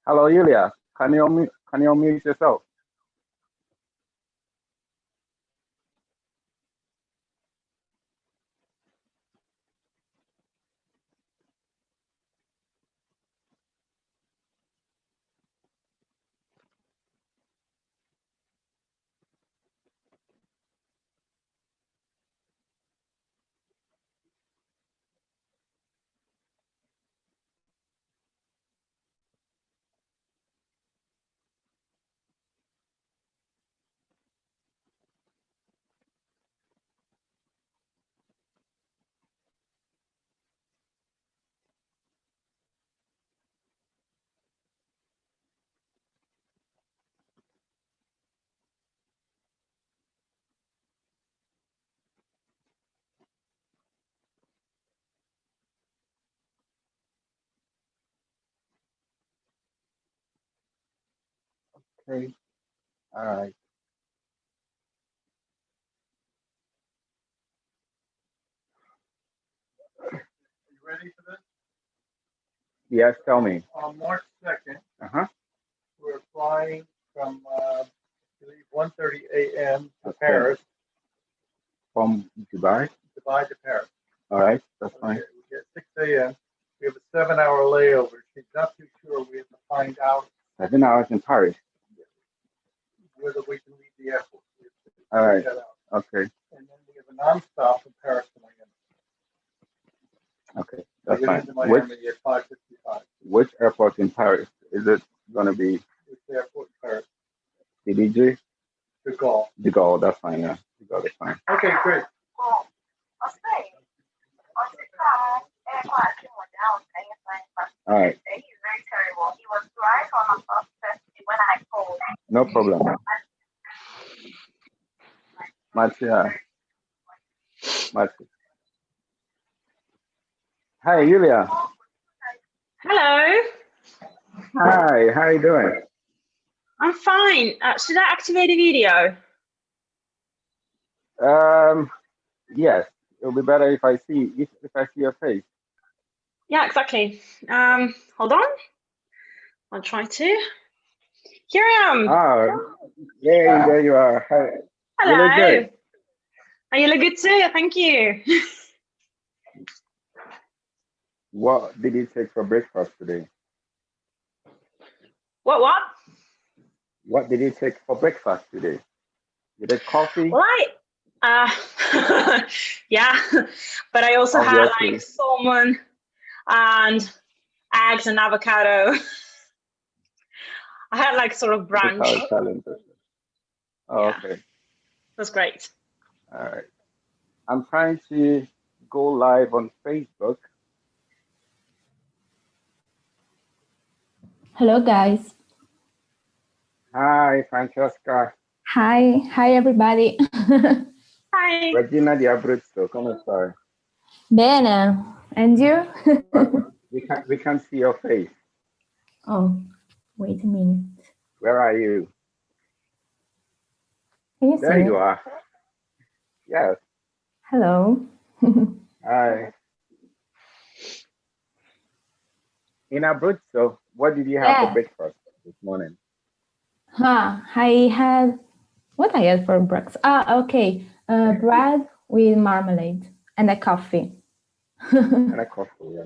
Hello, Yuliya. Can you unmute yourself? Okay. All right. You ready for this? Yes, tell me. On March 2nd, Uh-huh. we're flying from, I believe, 1:30 a.m. to Okay. Paris. From Dubai? Dubai to Paris. All right, that's fine. Okay, we get 6 a.m. We have a 7-hour layover. She's not too sure. We have to find out 7 hours in Paris. whether we can leave the airport. We have to All right. figure that out. Okay. And then we have a non-stop from Paris to Miami. Okay, We that's get fine. into Miami at 5:55. Which airport in Paris? Is it going to be Which airport in Paris? CDG? De Gaulle. De Gaulle, that's fine, yeah. De Gaulle, that's fine. Okay, great. All right. No problem. Marcia. Hi, Yuliya. Hello, Hi, how you doing? I'm fine. Should I activate a video? Yes, it'll be better if I see your face. Yeah, exactly. Hold on. I'll try to. Here I am. Oh, yeah, there you are. Hi. Hello. You look good. Oh, you look good too. Thank you. What did you take for breakfast today? What? What did you take for breakfast today? You did coffee? Well, yeah, but I also had Obviously. like salmon and eggs and avocado. I had like sort of brunch. Italian. Oh, Yeah. okay. That's great. All right. I'm trying to go live on Facebook. Hello, guys. Hi, Francesca. Hi, everybody. Hi. Regina di Abruzzo, come stai? Bene. And you? We can't see your face. Oh, wait a minute. Where are you? Can you see There me? you are. Yes. Hello. Hi. In Abruzzo, what did you have Yeah. for breakfast this morning? I had what I had for breakfast. Okay. Bread with marmalade and a coffee. And a coffee. Yeah.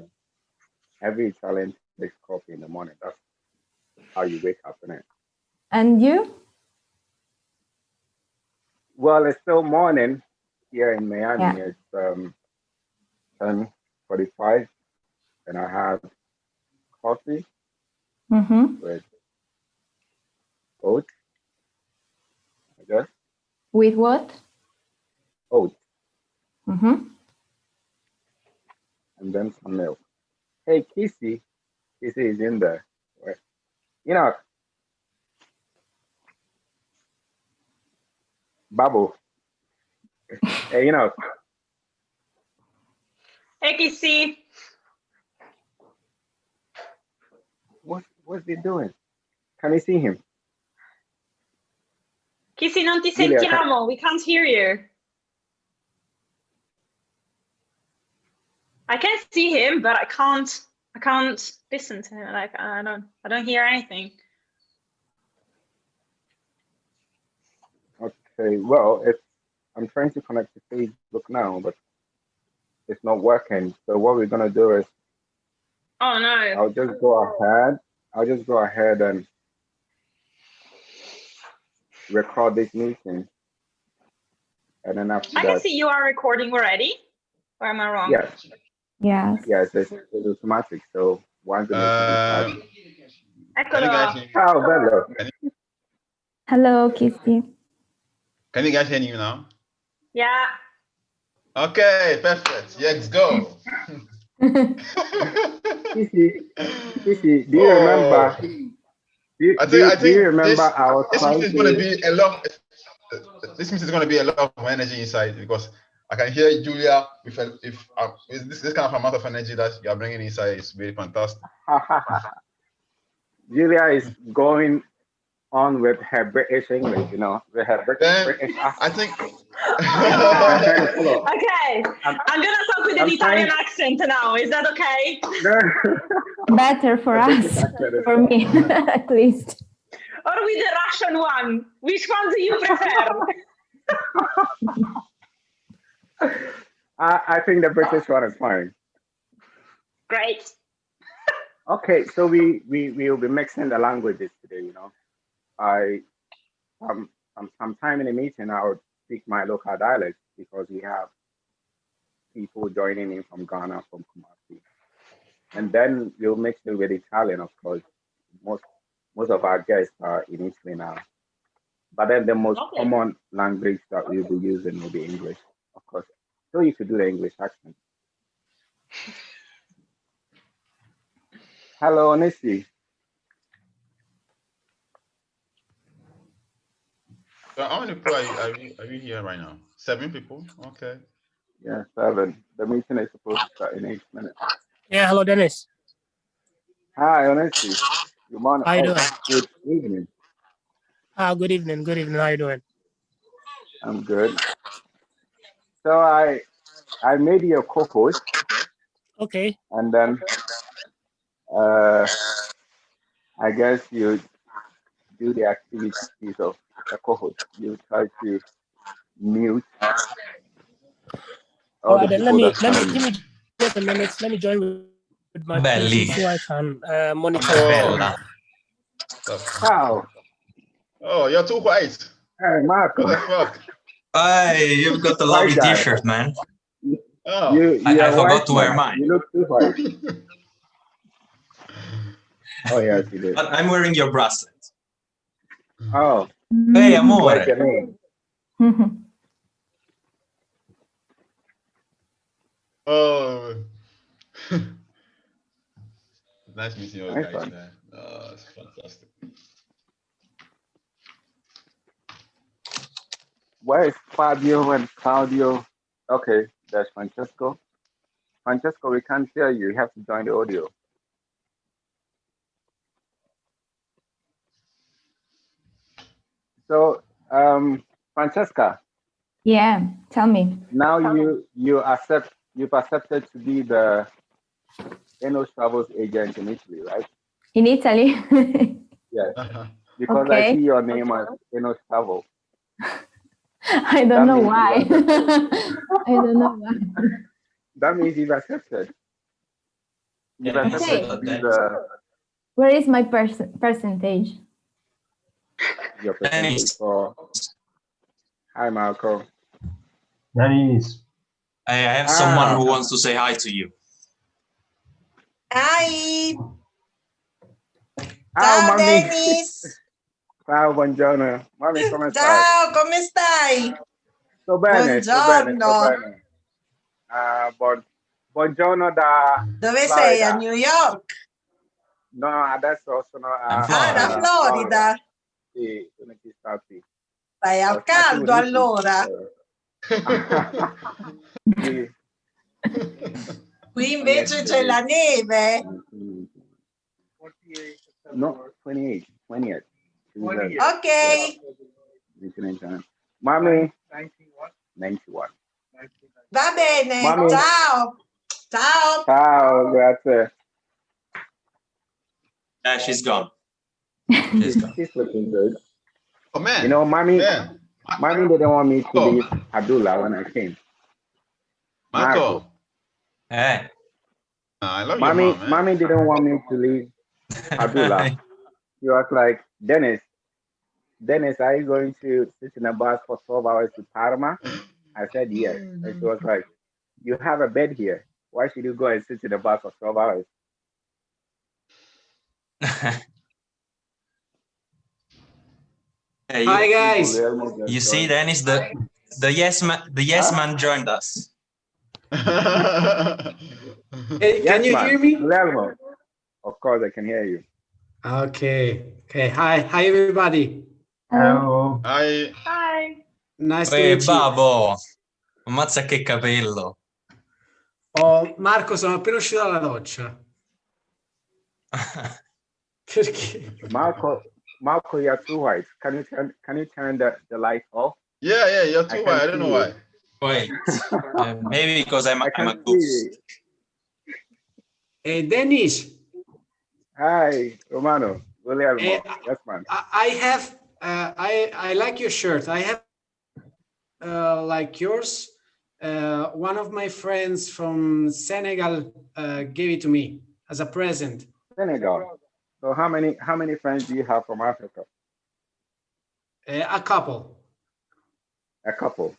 Every Italian takes coffee in the morning. That's how you wake up, isn't it? And you? Well, it's still morning here in Miami. Yeah. It's 10:45, and I had coffee with oats, I guess. With what? Oats, Mm-hmm. and then some milk. Hey, Kissi is in there. Right. Enock, Babu. Hey, Enock. Hey, Kissi. What's he doing? Can you see him? Kissi, non ti Yuliya, sentiamo. We can't hear you. I can see him, but I can't I can't listen to him. Like I don't hear anything. Okay, well, I'm trying to connect to Facebook now, but it's not working. So what we're gonna do is Oh no. I'll just go ahead and record this meeting. And then after I can that, see you are recording already. Or am I wrong? yes, Yes. it's automatic. So once the meeting starts. Can you guys Eccolo. hear me? Oh, hello. Hello, Kissi. Can you guys hear me now? Yeah. Okay, perfect. Let's go. Kissi, do you remember? I think Do you remember our this meeting is going to be a lot. This meeting is going to be a lot of energy inside because I can hear Julia with this kind of amount of energy that you are bringing inside is very fantastic. Julia is going on with her British English, with her British accent. I think. Okay. I'm gonna talk with an Italian accent now. Is that okay? Better for us, for me, at least. Or with the Russian one? Which one do you prefer? I think the British one is fine. Great. Okay, so we will be mixing the languages today. Sometime in the meeting I would speak my local dialect because we have people joining in from Ghana, from Kumasi, and then we'll mix it with Italian, of course. Most of our guests are in Italy now, but then the most common language that we'll be using will be English, of course. So you could do the English accent. Hello, Nisi. So how many people are you here right now? 7 people? Okay. Yeah, 7. The meeting is supposed to start in 8 minutes. Yeah, hello, Dennis. Hi, Honestly. Good morning. How you doing? Good evening. Good evening. Good evening. How you doing? I'm good. So I made you a co-host. Okay. And then I guess you do the activities of a co-host. You try to mute all the Then people let me that come in. just a minute. Let me join with my Belli. PC so I can monitor. Bella. How? Oh, you're too white. Hey, Marco. What the fuck? Hey, you've got a lovely White guy. t-shirt, man. Oh. You I are forgot white to wear man. mine. You look too white. Oh, yes, you did. But I'm wearing your bracelet. Oh. Hey, amore. What's your name? Oh. Nice meeting you Nice guys, one. man. Oh, it's fantastic. Where is Fabio and Claudio? Okay, there's Francesco. Francesco, we can't hear you. You have to join the audio. So, Francesca. Yeah, tell me. Now you've accepted to be the Enostravels agent in Italy, right? In Italy? Yes. Because Okay. I see your name as Enostravels. I don't know why. I don't know why. That means you've accepted. You've accepted to be the... Where is my percentage? Your percentage for... Hi, Marco. Dennis. I have someone who wants to say hi to you. Hi. Ciao, Ciao, mami. Dennis. Ciao, buongiorno. Mami, come stai? Ciao, come stai? Sto bene, sto bene, sto Buongiorno. bene. Buongiorno da Dove Florida. sei? A New York? No, adesso sono a Da Florida. Sì, sono negli Stati. Stai al caldo allora. Sì. Qui invece c'è la neve. No, 28. Ok. Mami. 91. Va bene. Mami. Ciao. Ciao. Ciao, grazie. Yeah, she's gone. She's gone. She's looking good. Oh man. You know, mommy Man. didn't want me to Oh. leave Abdullah when I came. Marco. Hey. I love your mom, man. Mommy didn't want me to leave Abdullah. She was like, Dennis, are you going to sit in a bus for 12 hours to Parma? I said yes. And she was like, you have a bed here. Why should you go and sit in a bus for 12 hours? Hey, Hi guys. You see, Dennis, the yes man joined us. Hey, can you hear me? Guglielmo. Of course, I can hear you. Okay. Hi everybody. Hello. Hi. Hi. Nice to Hey, meet you. Babbo, ammazza che capello. Oh, Marco, sono appena uscito dalla doccia. Perché? Marco, you're too white. Can you turn the light off? Yeah, you're too white. I don't know why. Wait, maybe because I'm a goose. Hey, Dennis. Hi, Romano. Guglielmo. Yes, man. I like your shirt. I have like yours. One of my friends from Senegal gave it to me as a present. Senegal. So how many friends do you have from Africa? A couple. A couple.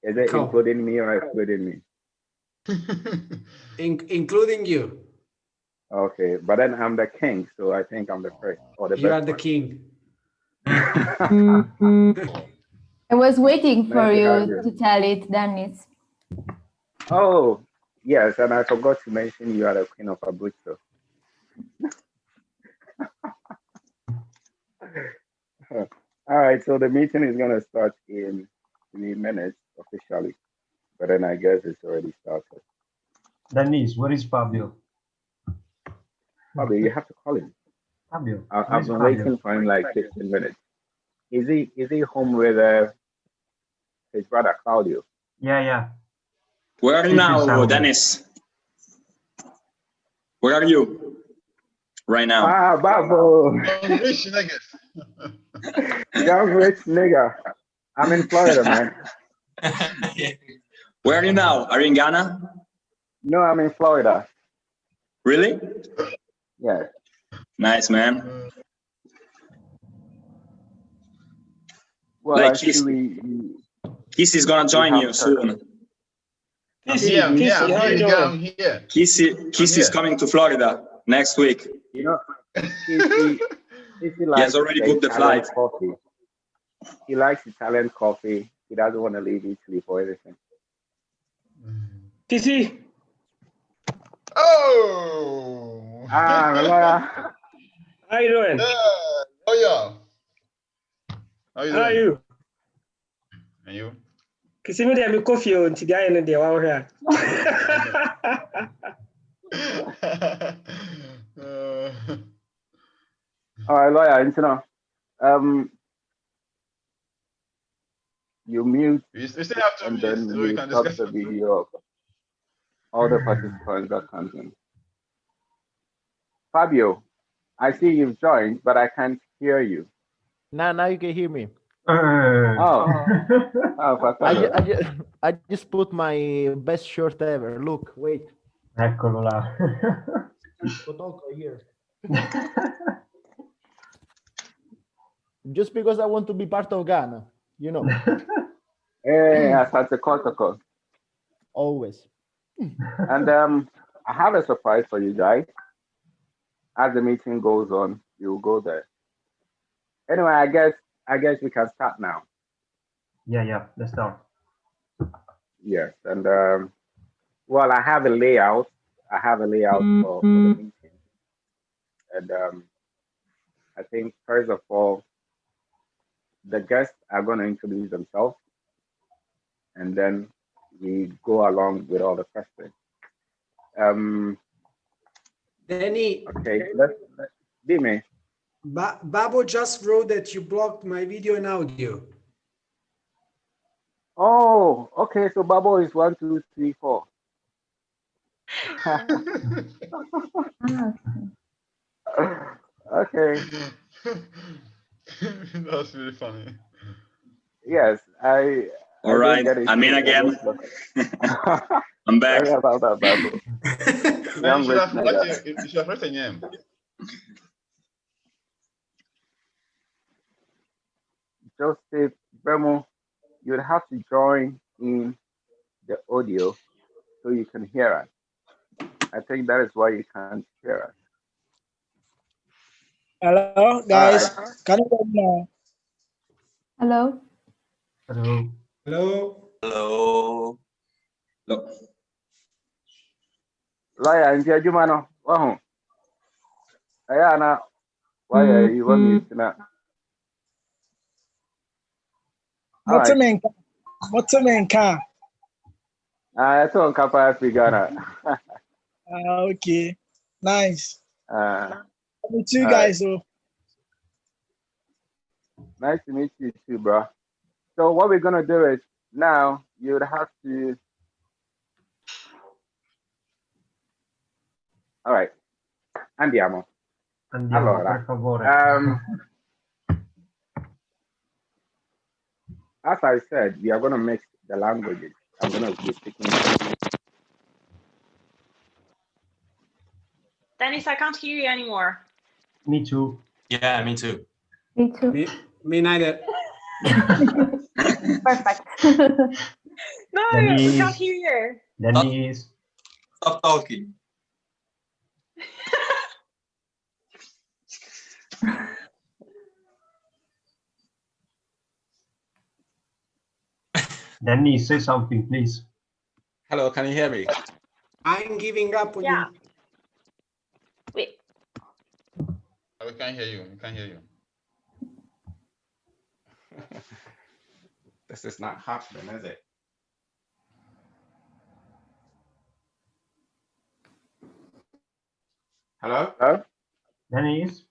Is it including me or excluding me? Including you. Okay, but then I'm the king, so I think I'm the first or the best. You are the king. I was waiting for you to tell it, Dennis. Oh, yes, and I forgot to mention you are the queen of Abruzzo. All right, so the meeting is going to start in 3 minutes officially, but then I guess it's already started. Dennis, where is Fabio? Fabio, you have to call him. Fabio. I've been waiting for him like 15 minutes. Is he home with his brother Claudio? Yeah. Where are you now, Dennis? Where are you right now? Ah, Babo. Rich nigga. Young rich nigga. I'm in Florida, man. Where are you now? Are you in Ghana? No, I'm in Florida. Really? Yeah. Nice, man. Well, like actually, Kissi is gonna join you soon. Kissi, I'm here. Kissi is coming to Florida next week. You know, Kissi he has already booked the flight. Coffee. He likes Italian coffee. He doesn't want to leave Italy for anything. Kissi. Oh. Loya. How you doing? Loya. How are you? And you? Kissi, me dey coffee on today and dey wow here. All right, Loya, you mute you still have to and mute then so you can stop discuss the video of all the participants that comes in. Fabio, I see you've joined, but I can't hear you. Now you can hear me. I just put my best shirt ever. Look, wait. Eccolo là. Here. Just because I want to be part of Ghana, you know. Hey, Asante Kotoko. Always. And I have a surprise for you guys. As the meeting goes on, you'll go there. Anyway, I guess we can start now. Yeah, let's start. Yes, and well, I have a layout. For the meeting, and I think first of all, the guests are going to introduce themselves, and then we go along with all the questions. Danny. Okay, let's Dime. Babo just wrote that you blocked my video and audio. Oh, okay. So Babo is 1, 2, 3, 4. Okay. That's really funny. Yes, I All right, didn't get it. I'm in again. I'm back. Sorry about that, Babu. Man, Young rich nigga. you should have written him. Joseph Bremo, you'd have to join in the audio so you can hear us. I think that is why you can't hear us. Hello, guys. Can you hear me now? Hello. Hello. Hello. Hello. Lawyer, and Jumano, wow. Ayana, why are you on mute now? All right. Motomenka. I saw Kappa Africana. Okay. Nice. Meet you all guys. right. Nice to meet you too, bro. So what we're gonna do is now you'd have to. All right. Andiamo. Allora, per favore. As I said, we are gonna mix the languages. I'm gonna be speaking. Dennis, I can't hear you anymore. Me too. Yeah, me too. Me too. Me neither. Perfect. No, Dennis. we can't hear you. Dennis. Stop talking. Dennis, say something, please. Hello, can you hear me? I'm giving up on Yeah. you. Wait. We can't hear you. We can't hear you. This is not happening, is it? Hello? Hello? Dennis.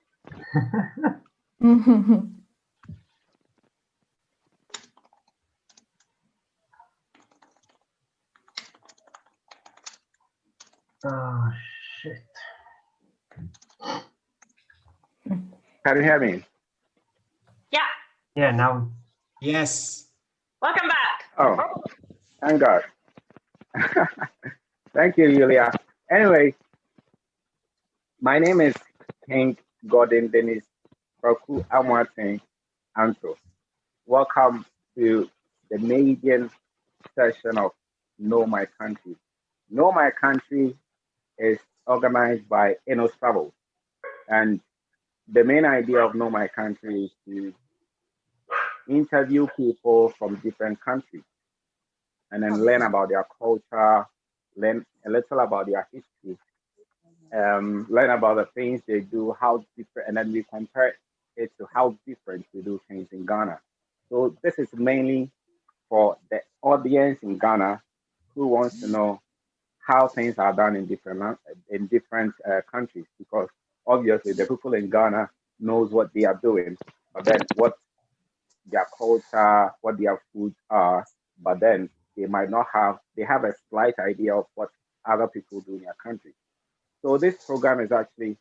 Oh, shit. Can you hear me? Yeah. Yeah, now. Yes. Welcome back. Oh, thank God. Thank you, Yuliya. Anyway, my name is King Gordon Dennis Amoateng Anto. Welcome to the maiden session of Know My Country. Know My Country is organized by Enostravels. And the main idea of Know My Country is to interview people from different countries and then learn about their culture, learn a little about their history, learn about the things they do, how different, and then we compare it to how different we do things in Ghana. So this is mainly for the audience in Ghana who wants to know how things are done in different countries, because obviously the people in Ghana knows what they are doing, but then what their culture, what their foods are, but then they might not have, they have a slight idea of what other people do in their country. So this program is actually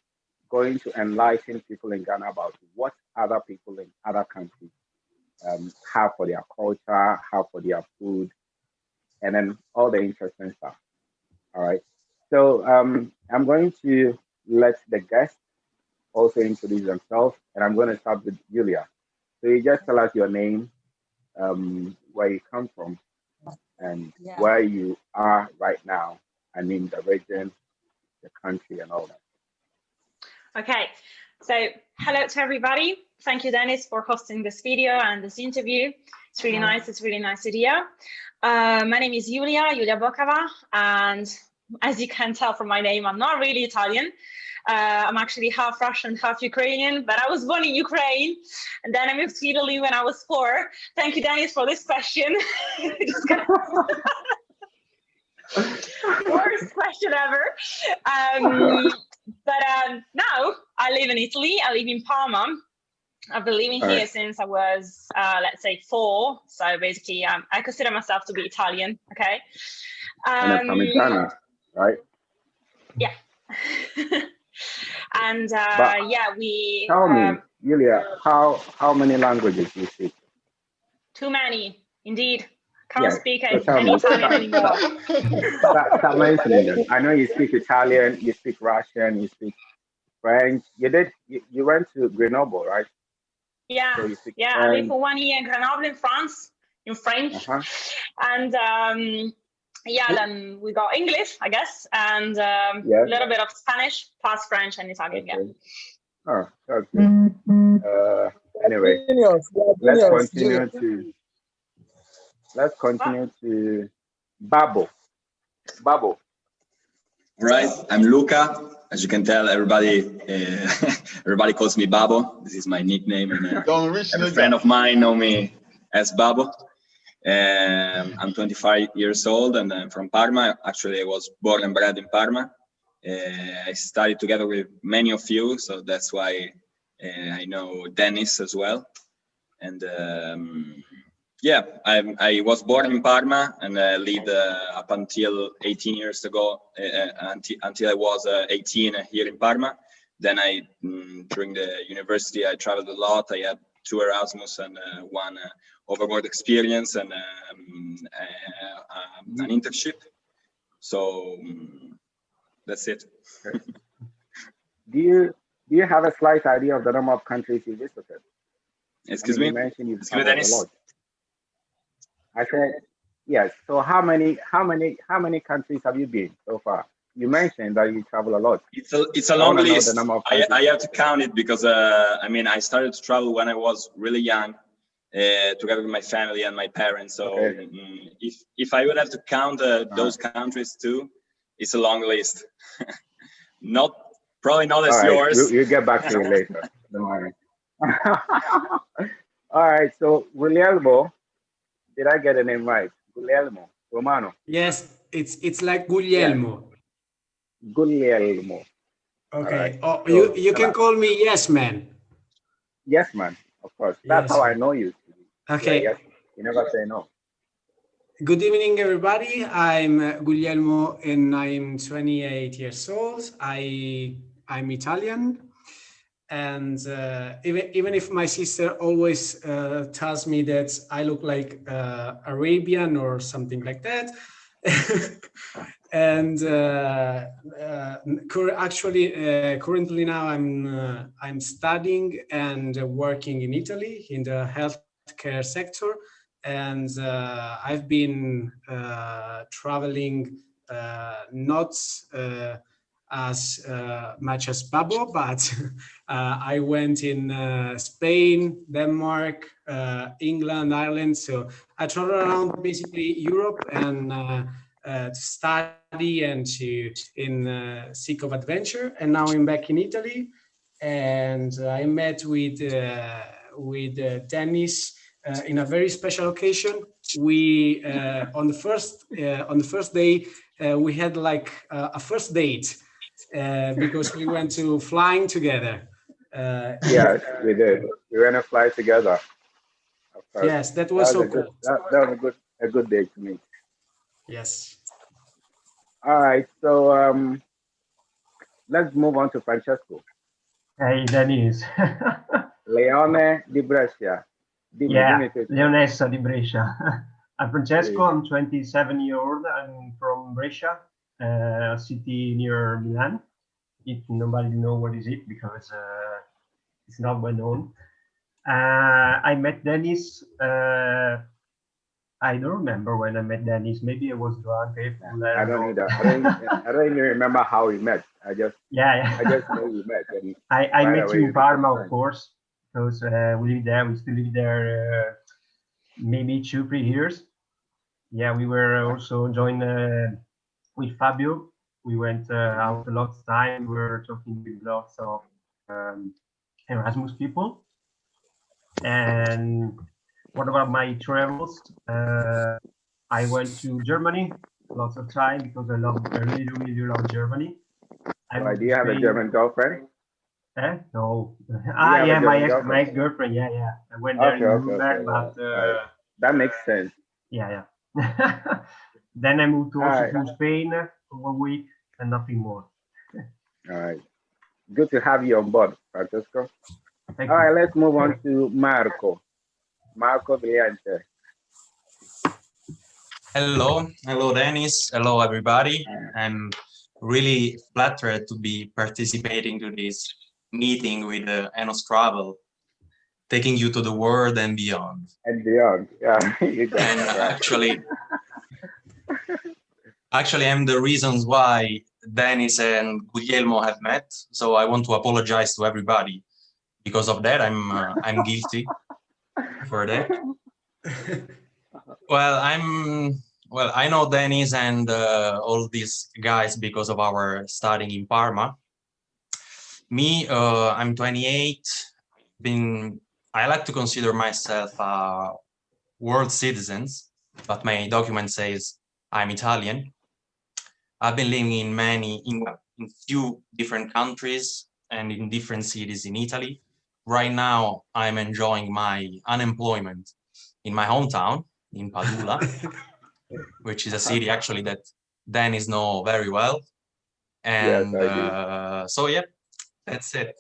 going to enlighten people in Ghana about what other people in other countries have for their culture, have for their food, and then all the interesting stuff. All right. So I'm going to let the guests also introduce themselves, and I'm going to start with Yuliya. So you just tell us your name, where you come from, and where you are right now. I mean, the region, the country, and all that. Okay. So hello to everybody. Thank you, Dennis, for hosting this video and this interview. It's really nice. It's really nice to hear. My name is Yuliya Bokova, and as you can tell from my name, I'm not really Italian. I'm actually half Russian, half Ukrainian, but I was born in Ukraine, and then I moved to Italy when I was 4. Thank you, Dennis, for this question. Worst question ever. But now I live in Italy. I live in Parma. I've been living here since I was, let's say, 4. So basically, I consider myself to be Italian. Okay. And I'm from Ghana, right? Yeah. And But yeah, we tell me, Yuliya, how many languages you speak? too many, indeed. Can't Yes. speak So tell any me, Italian anymore. start mentioning them. I know you speak Italian, you speak Russian, you speak French. You went to Grenoble, right? Yeah, So you speak yeah. I lived French. for 1 year in Grenoble in France, in French, and yeah, then we got English, I guess, and a Yes. little bit of Spanish, plus French and Italian. Okay. Yeah. Oh, that's good. Anyway, let's continue to Babo. All right, I'm Luca. As you can tell, everybody everybody calls me Babo. This is my nickname, and a friend of mine know me as Babo. I'm 25 years old, and I'm from Parma. Actually, I was born and bred in Parma. I studied together with many of you, so that's why I know Dennis as well. And yeah, I was born in Parma and lived up until 18 years ago, until I was 18 here in Parma. Then during the university, I traveled a lot. I had 2 Erasmus and 1 overboard experience and an internship. So that's it. Do you have a slight idea of the number of countries you visited? Excuse me? You mentioned you've Excuse me, traveled Dennis? a lot. I said yes. So how many countries have you been so far? You mentioned that you travel a lot. It's a long list. I have to count it because I mean, I started to travel when I was really young, together with my family and my parents. So if I would have to count those countries too, it's a long list. Probably not as yours. We'll get back to you later. Don't worry. All right. So Guglielmo, did I get the name right? Guglielmo Romano. Yes, it's like Guglielmo. Yeah. Guglielmo. Okay. Right. Oh, So, you can call me Yes Man. Yes, man. Of course. That's how I know you. Okay. Yes. You never say no. Good evening, everybody. I'm Guglielmo, and I'm 28 years old. I'm Italian, and even if my sister always tells me that I look like Arabian or something like that, and currently now I'm studying and working in Italy in the healthcare sector. And I've been traveling not as much as Babo, but I went in Spain, Denmark, England, Ireland. So I travel around basically Europe and to study and to seek of adventure. And now I'm back in Italy, and I met with Dennis. In a very special occasion. We on the first day we had like a first date because we went to flying together. Yes, we did. We went to fly together. Yes, that was so cool. That was a good day to me. Yes. All right, so let's move on to Francesco. Hey, Dennis. Leone di Brescia. Yeah, Leonessa di Brescia. I'm Francesco. I'm 27 years old. I'm from Brescia, a city near Milan. If nobody knows what is it, because it's not well known. I met Dennis. I don't remember when I met Dennis. Maybe I was drunk. I don't either. I don't even remember how we met. I just know we met. I met you in Parma, of course, because we lived there. We still live there maybe 2-3 years. Yeah, we were also joined with Fabio. We went out a lot of time. We were talking with lots of Erasmus people. And what about my travels? I went to Germany lots of time because I really love Germany. Why, do you have a German girlfriend? No. Yeah, my ex-girlfriend. Yeah. I went there in Nuremberg, but that makes sense. Yeah. Then I moved to Spain for 1 week and nothing more. All right. good to have you on board, Francesco. Thank All you. right, let's move on to Marco. Marco Vigliente. Hello, Dennis. Hello, everybody. I'm really flattered to be participating to this meeting with Enostravels, taking you to the world and beyond. And beyond, yeah. And actually, I'm the reasons why Dennis and Guglielmo have met. So I want to apologize to everybody. Because of that, I'm guilty for that. Well, I know Dennis and all these guys because of our studying in Parma. Me, I'm 28. I like to consider myself a world citizen, but my document says I'm Italian. I've been living in few different countries and in different cities in Italy. Right now, I'm enjoying my unemployment in my hometown, in Padula, which is a city actually that Dennis knows very well. And yes, so, yeah, that's it.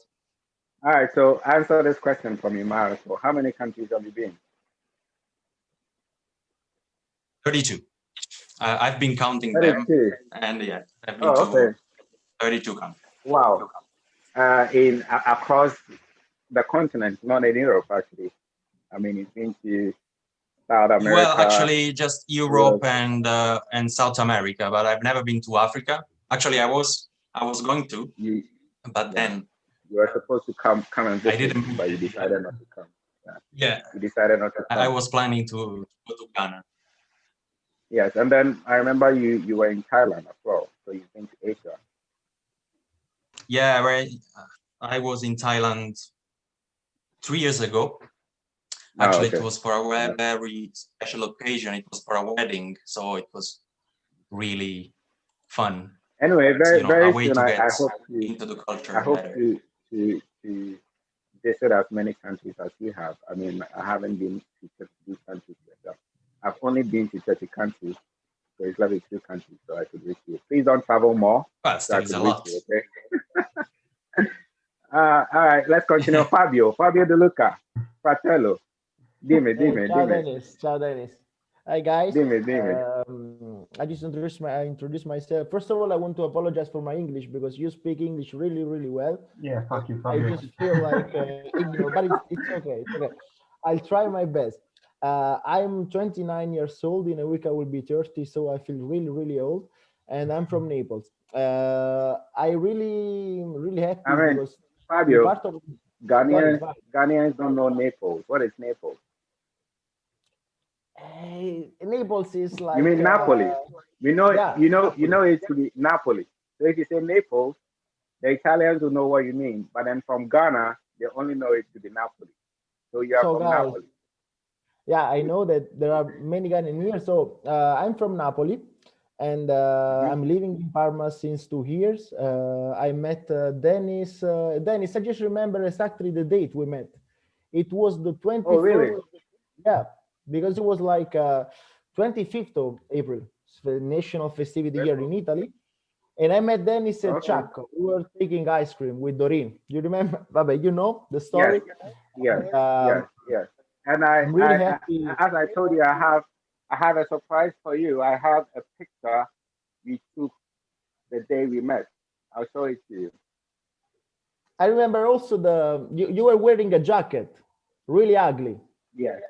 All right, so answer this question for me, Marco. How many countries have you been? 32. I've been counting 32. them, and yeah, I've been to 32 countries. Wow. Across the continent, not in Europe, actually. I mean, you've been to South America. Well, actually, just Europe and South America, but I've never been to Africa. Actually, I was going to, but then you were supposed to come and visit, I didn't. But you decided not to come. Yeah. You decided not to come. I was planning to go to Ghana. Yes, and then I remember you were in Thailand as well, so you've been to Asia. Yeah, right. I was in Thailand 3 years ago. Actually, it was for a very special occasion. It was for a wedding, so it was really fun. Anyway, very soon I hope into the culture. I hope to visit as many countries as you have. I mean, I haven't been to 32 countries yet. I've only been to 30 countries, so it's like 2 countries, so I could reach you. Please don't travel more. Well, so a lot. You, okay? All right, let's continue. Fabio De Luca, Fratello. Dimmi. Ciao, Dennis. Hi, guys. Dimmi. I just introduce myself. First of all, I want to apologize for my English because you speak English really, really well. Yeah, fuck you, Fabio. I just feel like ignorant, but it's okay. It's okay. I'll try my best. I'm 29 years old. In a week, I will be 30, so I feel really, really old. And I'm from Naples. I really happy because Fabio, part of Ghanaians don't know Naples. What is Naples? Naples is like. You mean Napoli? You know it to be Napoli. So if you say Naples, the Italians will know what you mean. But then from Ghana, they only know it to be Napoli. So you are from Napoli. Yeah, I know that there are many Ghanaians here. So I'm from Napoli, and I'm living in Parma since 2 years. I met Dennis. Dennis, I just remember exactly the date we met. It was the 24th. Oh, really? Yeah, because it was like 25th of April, the national festivity here in Italy. And I met Dennis at Chaco. We were taking ice cream with Doreen. You remember? Babe, you know the story? Yes. And I'm really happy. As I told you, I have a surprise for you. I have a picture we took the day we met. I'll show it to you. I remember also you were wearing a jacket, really ugly. Yes.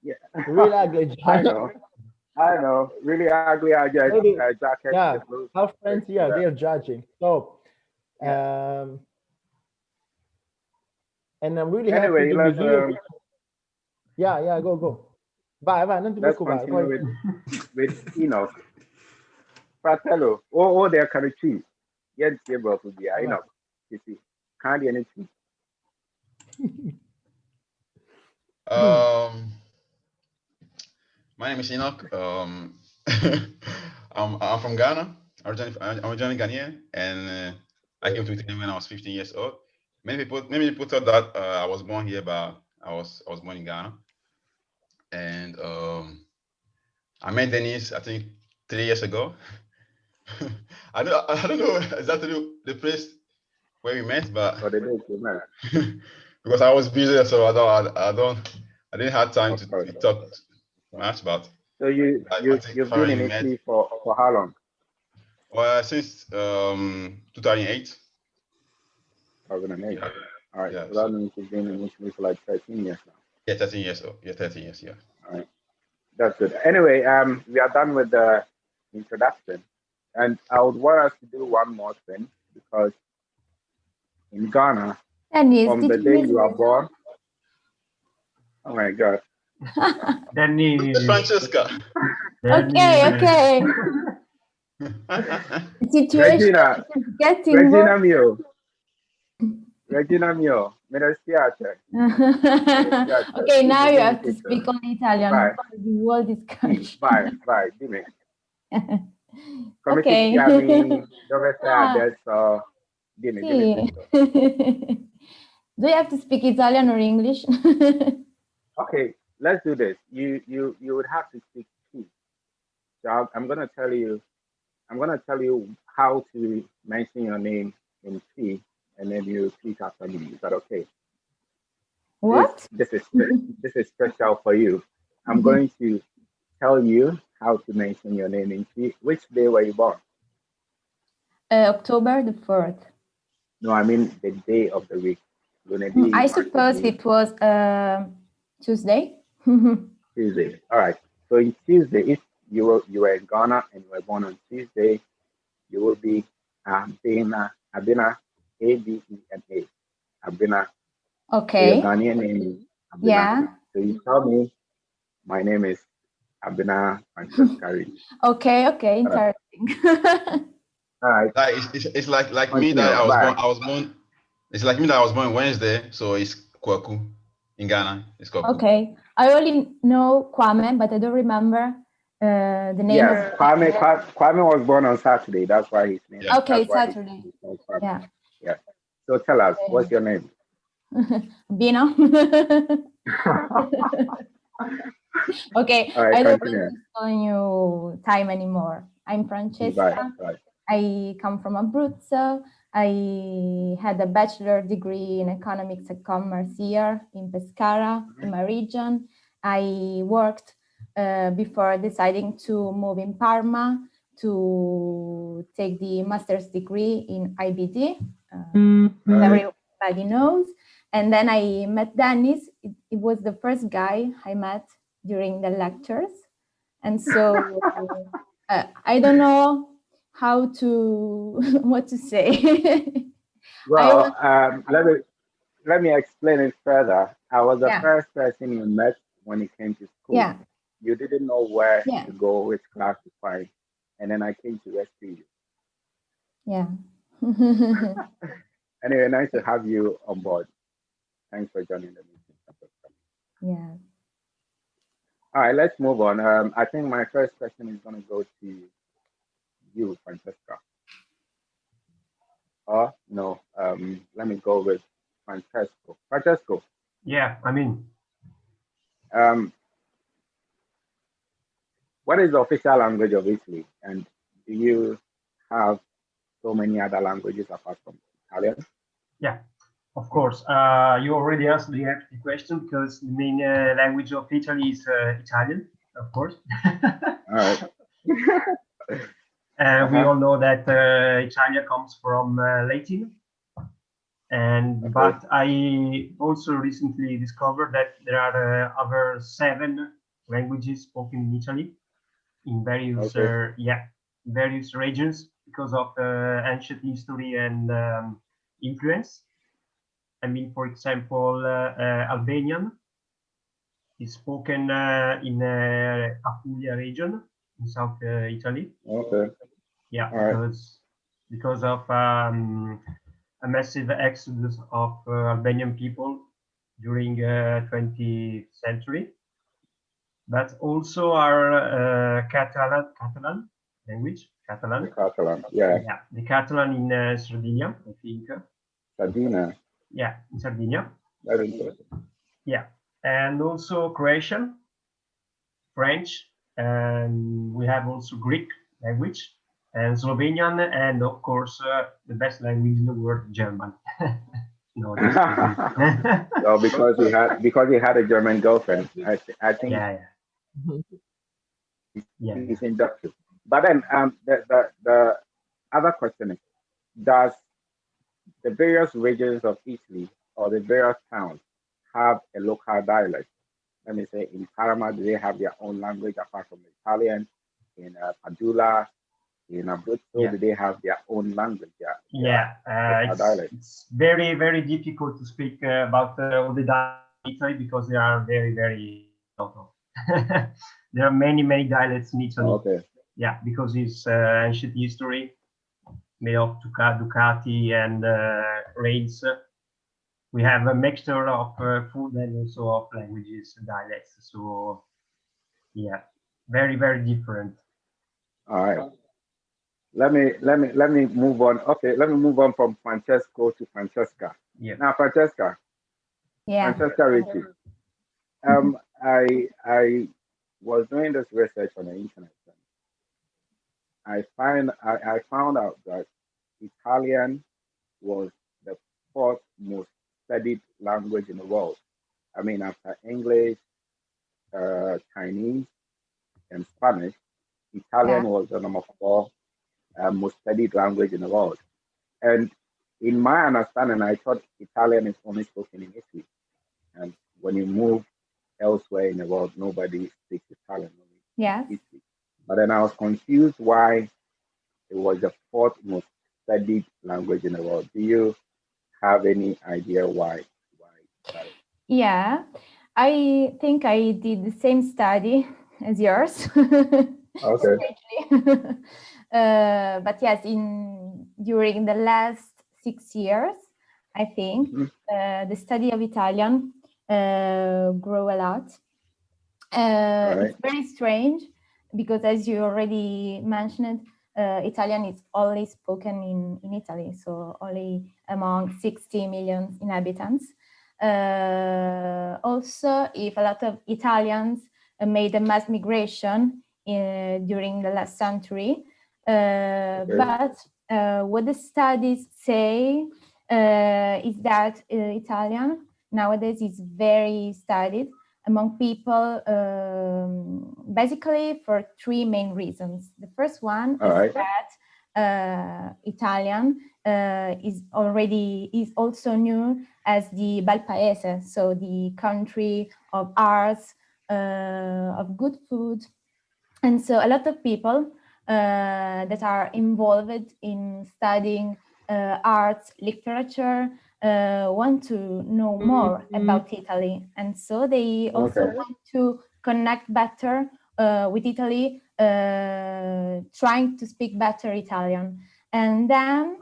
Yeah. Really ugly jacket. I know. Really ugly jacket. Yeah, our friends here, they're judging. So, and I'm really happy to be here. Yeah, go. Vai, non ti preoccupare. Continue with Enock. Fratello, they're kind of cheap. Yes, bro, Enock. Kissi. Can't any cheap. My name is Enock. I'm from Ghana. I'm originally Ghanaian, and I came to Italy when I was 15 years old. Many people thought that I was born here, but I was born in Ghana. And I met Dennis, I think 3 years ago. I don't know exactly the place where we met, but or the date we met. because I was busy, so I didn't have time to talk much. But so you've been in Italy for how long? Well, since 2008. 2008. Yeah. All right. Yeah, So that means you've been in Italy for like 13 years now. Yeah, 13 years. Yeah, 13 years. Yeah. All right. That's good. Anyway, we are done with the introduction, and I would want us to do one more thing because in Ghana, from the day you are born. Oh my God. Dennis. Francesca. Okay. Situation Regina mio. Regina mio. Me dispiace. Okay, now you have to speak on Italian. Vai. The world is country. Vai, dimmi. Come Okay. ti chiami? Dove sei adesso? Dimmi tutto. Do you have to speak Italian or English? Okay, let's do this. You would have to speak T. So I'm gonna tell you how to mention your name in T, and then you repeat after me. Is that okay? What? This is special for you. I'm going to tell you how to mention your name in T. Which day were you born? October the 4th. No, I mean the day of the week. I suppose it was Tuesday. Tuesday. All right. So in Tuesday, if you were in Ghana and you were born on Tuesday, you will be Abena, A-B-E-N-A. Abena. Okay. So your Ghanaian name is Abena. Yeah. So you tell me, my name is Abena Francesca Ricci. Okay. Interesting. All right. It's like me that I was born. It's like me that I was born Wednesday, so it's Kwaku in Ghana. It's Kwaku. Okay. I only know Kwame, but I don't remember the name. Yes, Kwame was born on Saturday. That's why his name. Yeah. Okay, Saturday. Yeah. Yeah. So tell us, what's your name? Bino. Okay. All right, I don't continue. want to spend you time anymore. I'm Francesca. Bye. I come from Abruzzo. I had a bachelor degree in economics and commerce here in Pescara, in my region. I worked before deciding to move in Parma to take the master's degree in IBD. Everybody knows. And then I met Dennis. It was the first guy I met during the lectures. And so I don't know what to say. Well, let me explain it further. I was the first person you met when you came to school. Yeah. You didn't know where to go, which class to find, and then I came to rescue you. Yeah. Anyway, nice to have you on board. Thanks for joining the meeting. Yeah. All right, let's move on. I think my first question is going to go to you, Francesca. Oh, no. Let me go with Francesco. Francesco. Yeah, I mean. What is the official language of Italy? And do you have so many other languages apart from Italian? Yeah, of course. You already answered the question because the main language of Italy is Italian, of course. All right. We all know that Italian comes from Latin. But I also recently discovered that there are other 7 languages spoken in Italy in various various regions because of ancient history and influence. I mean, for example, Albanian is spoken in Apulia region in South Italy. Okay. Yeah, because of a massive exodus of Albanian people during 20th century. But also our Catalan language, Catalan. Yeah. The Catalan in Sardinia, I think. Sardinia. Yeah, in Sardinia. Very interesting. Yeah, and also Croatian, French, and we have also Greek language. and Slovenian, and of course the best language in the world, German. No, so because he had a German girlfriend, I think he's inducted. But then the other question is, does the various regions of Italy or the various towns have a local dialect? Let me say, in Parma, do they have their own language apart from Italian? In Padula, in Abruzzo, do they have their own language? It's very, very difficult to speak about all the dialects in Italy because they are very, very local. There are many, many dialects in Italy. Okay. Yeah, because it's ancient history made of Ducati and reins. We have a mixture of food and also of languages, dialects. So, yeah, very, very different. All right. Let me move on. Okay, let me move on from Francesco to Francesca. Yeah. Now, Francesca. Yeah. Francesca Ricci. I was doing this research on the internet. I found out that Italian was the fourth most studied language in the world. I mean, after English, Chinese, and Spanish, Italian was the number 4 most studied language in the world. And in my understanding, I thought Italian is only spoken in Italy. And when you move elsewhere in the world, nobody speaks Italian. Yes. But then I was confused why it was the 4th most studied language in the world. Do you have any idea why? Yeah, I think I did the same study as yours. Okay. But yes, during the last 6 years, I think the study of Italian grew a lot. It's very strange because, as you already mentioned, Italian is only spoken in Italy, so only among 60 million inhabitants. Also, if a lot of Italians made a mass migration during the last century, but what the studies say is that Italian nowadays is very studied among people, basically for 3 main reasons. The first one is that Italian is also known as the Bel Paese, so the country of arts, of good food. And so a lot of people that are involved in studying arts, literature, want to know more about Italy. And so they also want to connect better with Italy, trying to speak better Italian. And then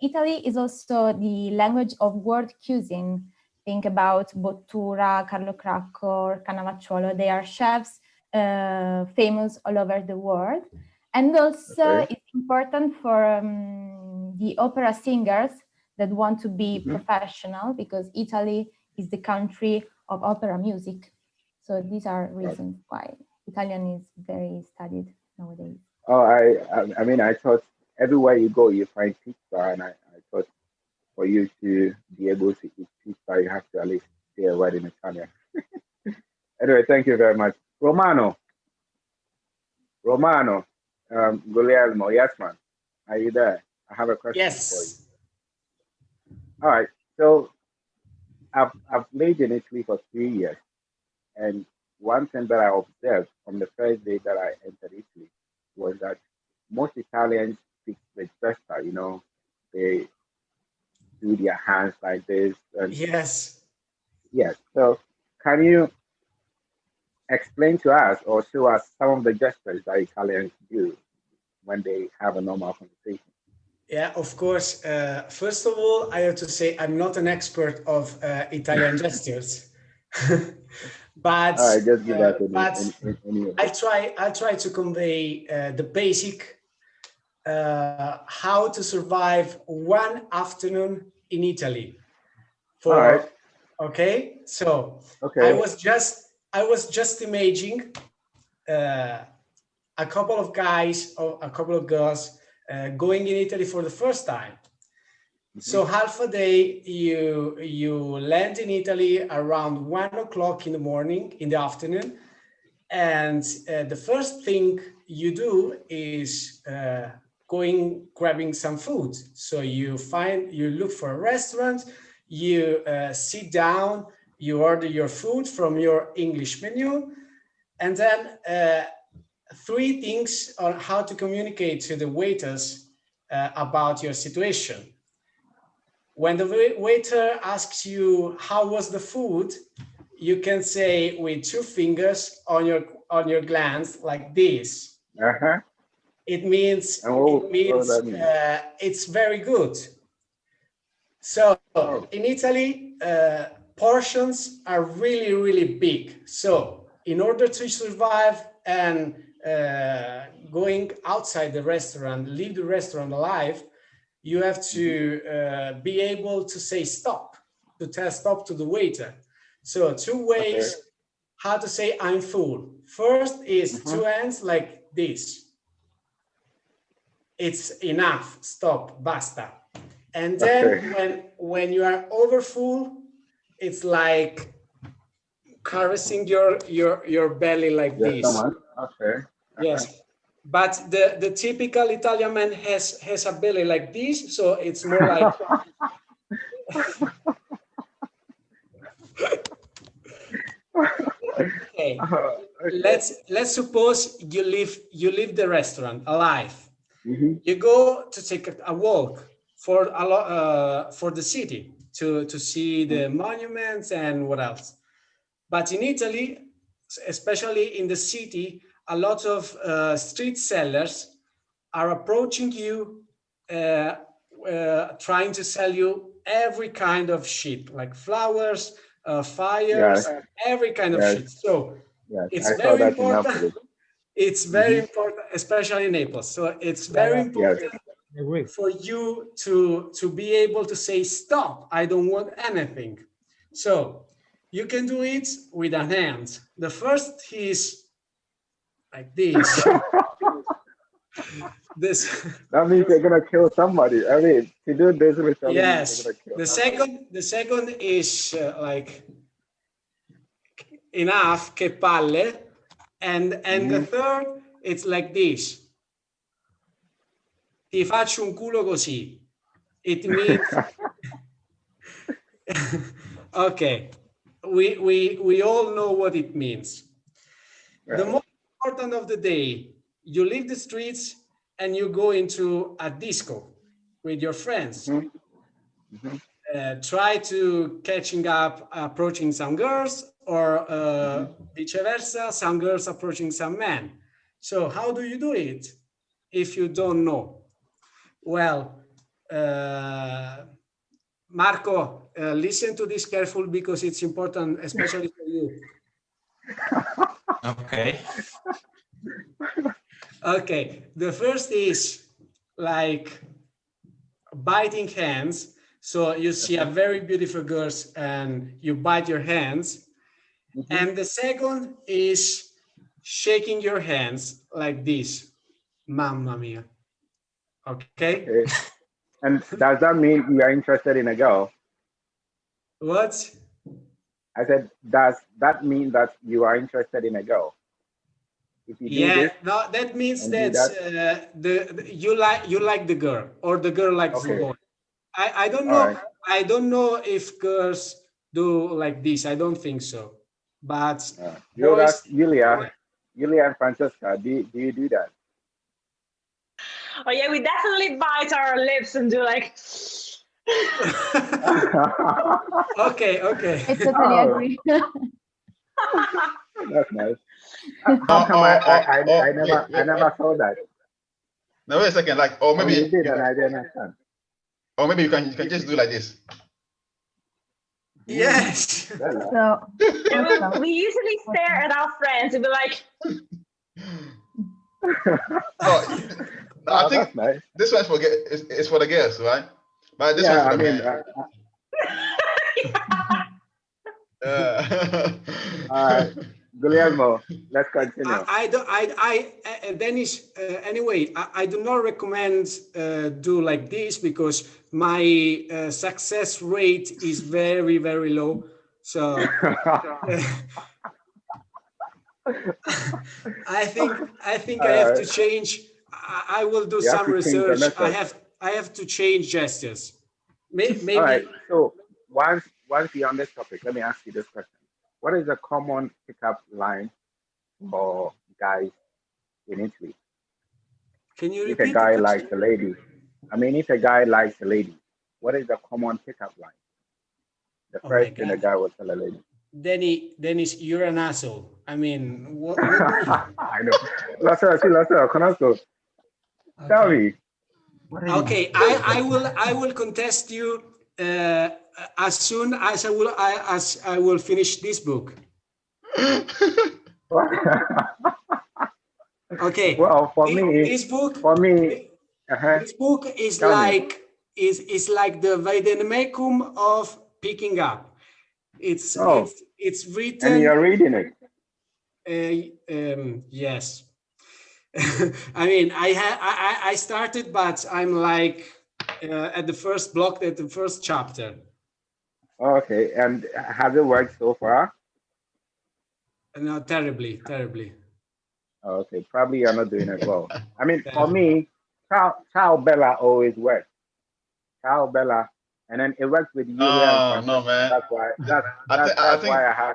Italy is also the language of world cuisine. Think about Bottura, Carlo Cracco, Cannavacciuolo. They are chefs famous all over the world. And also it's important for the opera singers that want to be professional, because Italy is the country of opera music. So these are reasons why Italian is very studied nowadays. Oh, I mean, I thought everywhere you go, you find pizza, and I thought for you to be able to eat pizza, you have to at least say a word in Italian. Anyway, thank you very much. Romano, Guglielmo, yes, man. Are you there? I have a question for you. All right. So I've lived in Italy for 3 years, and one thing that I observed from the first day that I entered Italy was that most Italians speak with gesture. You know, they do their hands like this. And yes. So can you explain to us or show us some of the gestures that Italians do when they have a normal conversation? Yeah, of course. First of all, I have to say I'm not an expert of Italian gestures, but I'll try to convey the basic how to survive one afternoon in Italy. Okay, so I was just imagining a couple of guys or a couple of girls going in Italy for the first time. So half a day, you land in Italy around 1 o'clock in the morning, in the afternoon. And the first thing you do is grabbing some food. So you look for a restaurant, you sit down, you order your food from your English menu, and then 3 things on how to communicate to the waiters about your situation. When the waiter asks you how was the food, you can say with 2 fingers on your glands like this. It means it's very good. So in Italy, portions are really, really big. So in order to survive and going outside the restaurant, leave the restaurant alive, you have to be able to say stop, to tell stop to the waiter. So 2 ways how to say I'm full. First is 2 hands like this. It's enough, stop, basta. And then when you are over full, it's like caressing your belly like this. Yes. But the typical Italian man has a belly like this, so it's more like okay. Let's suppose you leave the restaurant alive. You go to take a walk for the city to see the monuments and what else. But in Italy, especially in the city, a lot of street sellers are approaching you, trying to sell you every kind of shit, like flowers, fires, every kind of shit. So it's very important. It's very important, especially in Naples. So it's very important for you to be able to say, stop, I don't want anything. So you can do it with a hand. The first is like this. That means they're gonna kill somebody. I mean, to do this with somebody, yes. The second is like enough, che palle, and the third it's like this. Ti faccio un culo così. It means okay. We all know what it means. The most important of the day, you leave the streets and you go into a disco with your friends. Try to catching up, approaching some girls, or vice versa, some girls approaching some men. So how do you do it if you don't know? Well, Marco, listen to this carefully because it's important, especially for you. Okay. Okay, the first is like biting hands. So you see a very beautiful girl and you bite your hands. And the second is shaking your hands like this. Mamma mia. Okay. And does that mean you are interested in a girl? What? I said, does that mean that you are interested in a girl? If you do this, no, that means that, you like the girl or the girl likes the boy. I don't know. Right. I don't know if girls do like this. I don't think so. But boys, Yuliya and Francesca, do you do that? Oh yeah, we definitely bite our lips and do like. Okay. I totally agree. That's nice. How come I never saw that? No, wait a second. Like, or maybe you did, and I didn't understand. Or maybe you can just do like this. Yes. So we usually stare at our friends and be like. I think nice. This one's it's for the girls, right? But this one's for the men. Guglielmo, let's continue. Dennis, anyway, I do not recommend do like this because my success rate is very, very low. So I think I have to change. I will do some research. I have to change gestures. Maybe. All right. So once you're on this topic, let me ask you this question: what is a common pickup line for guys in Italy? Can you repeat? If a guy likes a lady, if a guy likes a lady, what is the common pickup line? The first thing a guy will tell a lady. Dennis, you're an asshole. I mean, what I know. Conozco. Tell me. Okay, I will contest you as soon as I will finish this book. Okay. Well, this book is like the vademecum of picking up. It's written. And you're reading it. Yes. I mean, I started, but I'm like at the first block, at the first chapter. Okay, and has it worked so far? No, terribly. Okay, probably you're not doing it well. I mean, for me, Ciao Bella always works. Ciao Bella, and then it works with Yuliya. Oh no, man! That's why. That's why I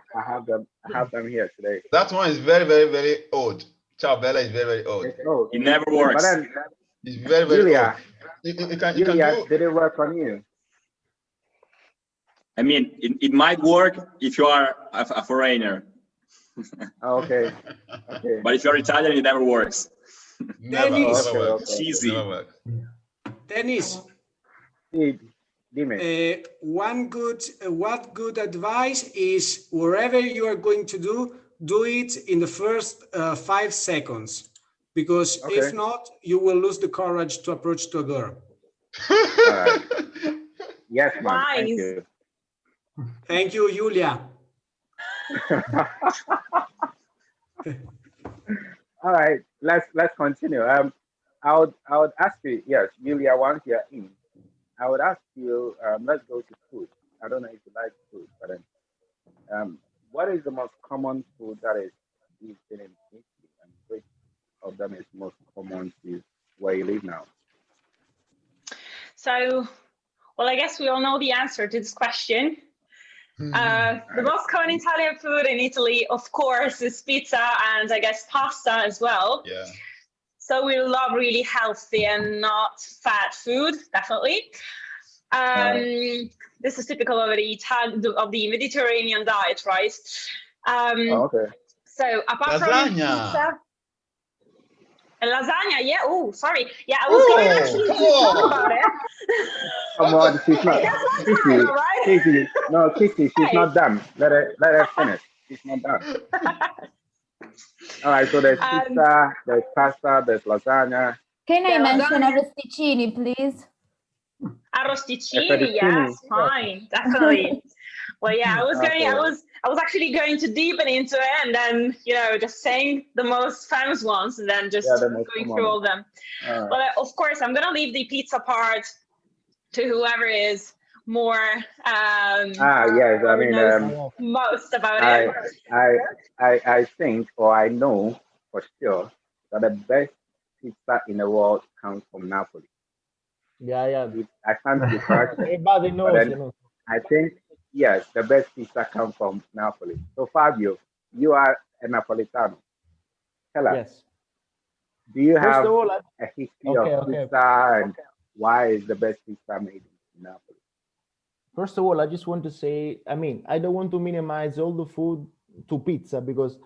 have them here today. That one is very, very, very old. Ciao Bella is very, very old. It's old. It never works. But then it's very, very Yuliya, old. You can do. Did it work on you? I mean, it might work if you are a foreigner. Okay. But if you're Italian, it never works. Never works. Cheesy. Never works. Dennis. What good advice is wherever you are going to do it in the first 5 seconds, because if not, you will lose the courage to approach to a girl. All right. Yes, ma'am. Thank you. Thank you, Yuliya. All right, let's continue. I would ask you, yes, Yuliya, once you're in, I would ask you, let's go to food. I don't know if you like food, but then, what is the most common food that is eaten in Italy, and which of them is most common to where you live now? So, well, I guess we all know the answer to this question. The most common Italian food in Italy, of course, is pizza and I guess pasta as well. Yeah. So we love really healthy and not fat food, definitely. This is typical of the Mediterranean diet, right? Okay. So apart from pizza, lasagna, yeah. Oh, sorry. Yeah, I was going actually to talk about it. Come on, she's not. Kissi, right? Kissi, no, Kissi, she's not done. Let her finish. She's not done. All right, so there's pizza, there's pasta, there's lasagna. Can I mention arrosticini, please? Arrosticini, yes, fine, definitely. Well, yeah, I was actually going to deepen into it, and then just saying the most famous ones, and then just going through all of them. But of course, I'm gonna leave the pizza part to whoever is more. Yes, I mean, most about it. I think, or I know for sure that the best pizza in the world comes from Napoli. Yeah. I can't be correct. Everybody knows. I think, yes, the best pizza comes from Napoli. So Fabio, you are a Napolitano. Tell us. Yes. Do you have a history of pizza and why is the best pizza made in Napoli? First of all, I just want to say, I mean, I don't want to minimize all the food to pizza because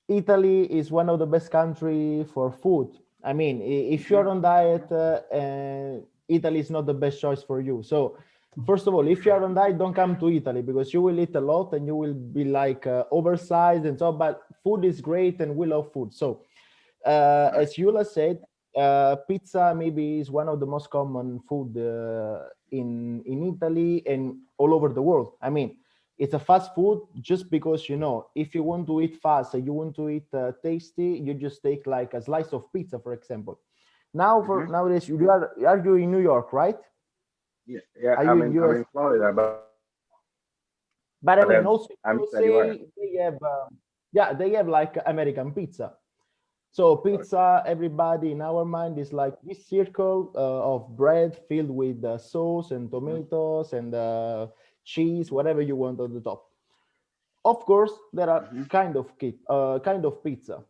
Italy is one of the best countries for food. I mean, if you're on diet, Italy is not the best choice for you. So, first of all, if you're on diet, don't come to Italy because you will eat a lot and you will be like oversized and so. But food is great and we love food. So, as Yuliya said, pizza maybe is one of the most common food in Italy and all over the world. I mean, it's a fast food just because, you know, if you want to eat fast and you want to eat tasty, you just take like a slice of pizza, for example. Now, for nowadays, you are you in New York, right? Yeah, I'm in Florida, but I mean, also I'm say they have, yeah, they have like American pizza. So pizza, everybody in our mind is like this circle of bread filled with sauce and tomatoes and cheese, whatever you want on the top. Of course, there are kind of pizza,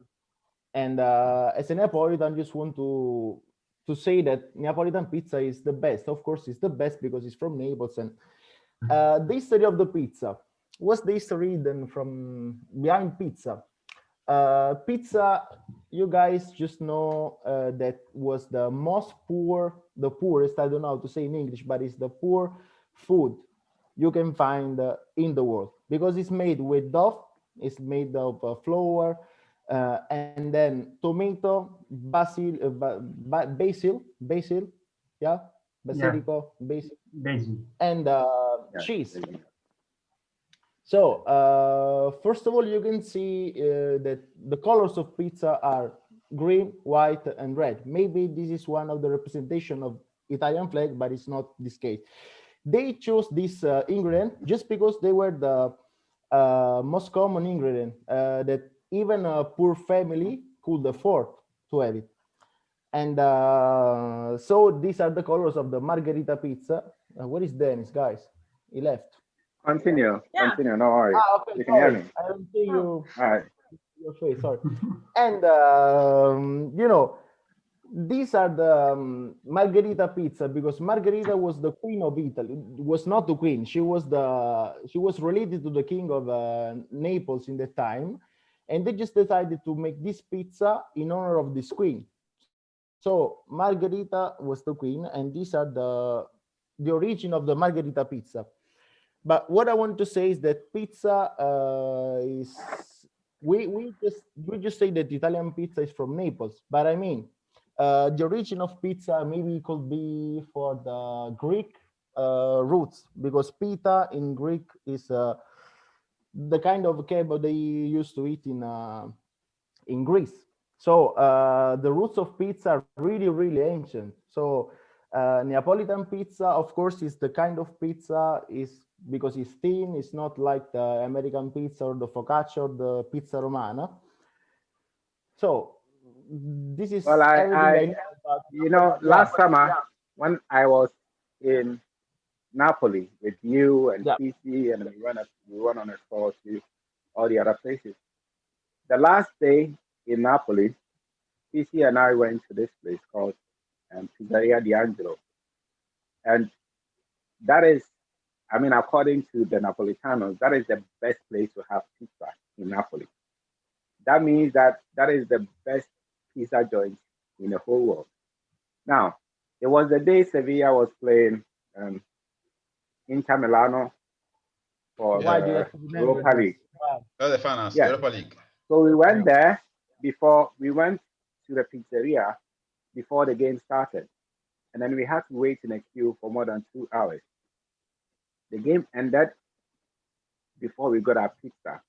and as a Neapolitan, just want to say that Neapolitan pizza is the best. Of course, it's the best because it's from Naples. And the history of the pizza. What's the history then from behind pizza? Pizza, you guys just know that was the poorest, I don't know how to say in English, but it's the poor food you can find in the world, because it's made with dough, it's made of flour, and then tomato, basil, yeah, basilico, basil, and cheese. So first of all, you can see that the colors of pizza are green, white, and red. Maybe this is one of the representation of Italian flag, but it's not this case. They chose this ingredient just because they were the most common ingredient that even a poor family could afford to have it. And so these are the colors of the margherita pizza. Where is Dennis, guys? He left. Continue. No worries. Okay, you can hear me. I don't see you. All right. Your face, sorry. And you know, these are the margherita pizza, because Margherita was the queen of Italy. Was not the queen. She was related to the king of Naples in that time, and they just decided to make this pizza in honor of this queen. So Margherita was the queen, and these are the origin of the margherita pizza. But what I want to say is that pizza is we just say that Italian pizza is from Naples, but I mean the origin of pizza maybe could be for the Greek roots, because pita in Greek is the kind of kebab they used to eat in Greece. So the roots of pizza are really ancient. So Neapolitan pizza, of course, is the kind of pizza is because it's thin. It's not like the American pizza or the focaccia or the pizza romana. So this is everything I know about. You know, last summer when I was in Napoli with you and Kissi, and we went on a tour to all the other places. The last day in Napoli, Kissi and I went to this place called Pizzeria D'Angelo. And that is, I mean, according to the Napolitanos, that is the best place to have pizza in Napoli. That means that is the best pizza joint in the whole world. Now, it was the day Sevilla was playing Inter Milano for Europa League. The finals, Europa League. So we went there we went to the pizzeria before the game started. And then we had to wait in a queue for more than 2 hours. The game ended before we got our pizza.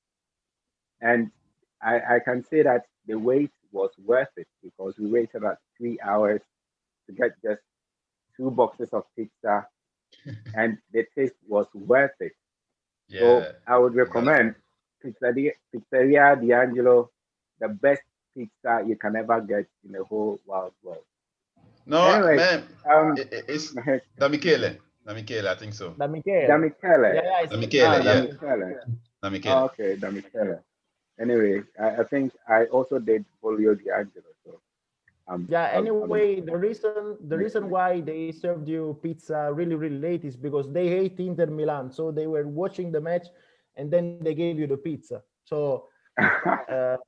And I can say that the wait was worth it, because we waited about 3 hours to get just 2 boxes of pizza, and the taste was worth it. Yeah. So I would recommend Pizzeria D'Angelo, the best pizza you can ever get in the whole wide world. No, anyway, man, it's Da Michele. I think so. Da Michele. Yeah, Da Michele. Da Michele. Oh, okay, Da Michele. Anyway, I think I also did Polio D'Angelo. So anyway, the reason why they served you pizza really late is because they hate Inter Milan, so they were watching the match and then they gave you the pizza. So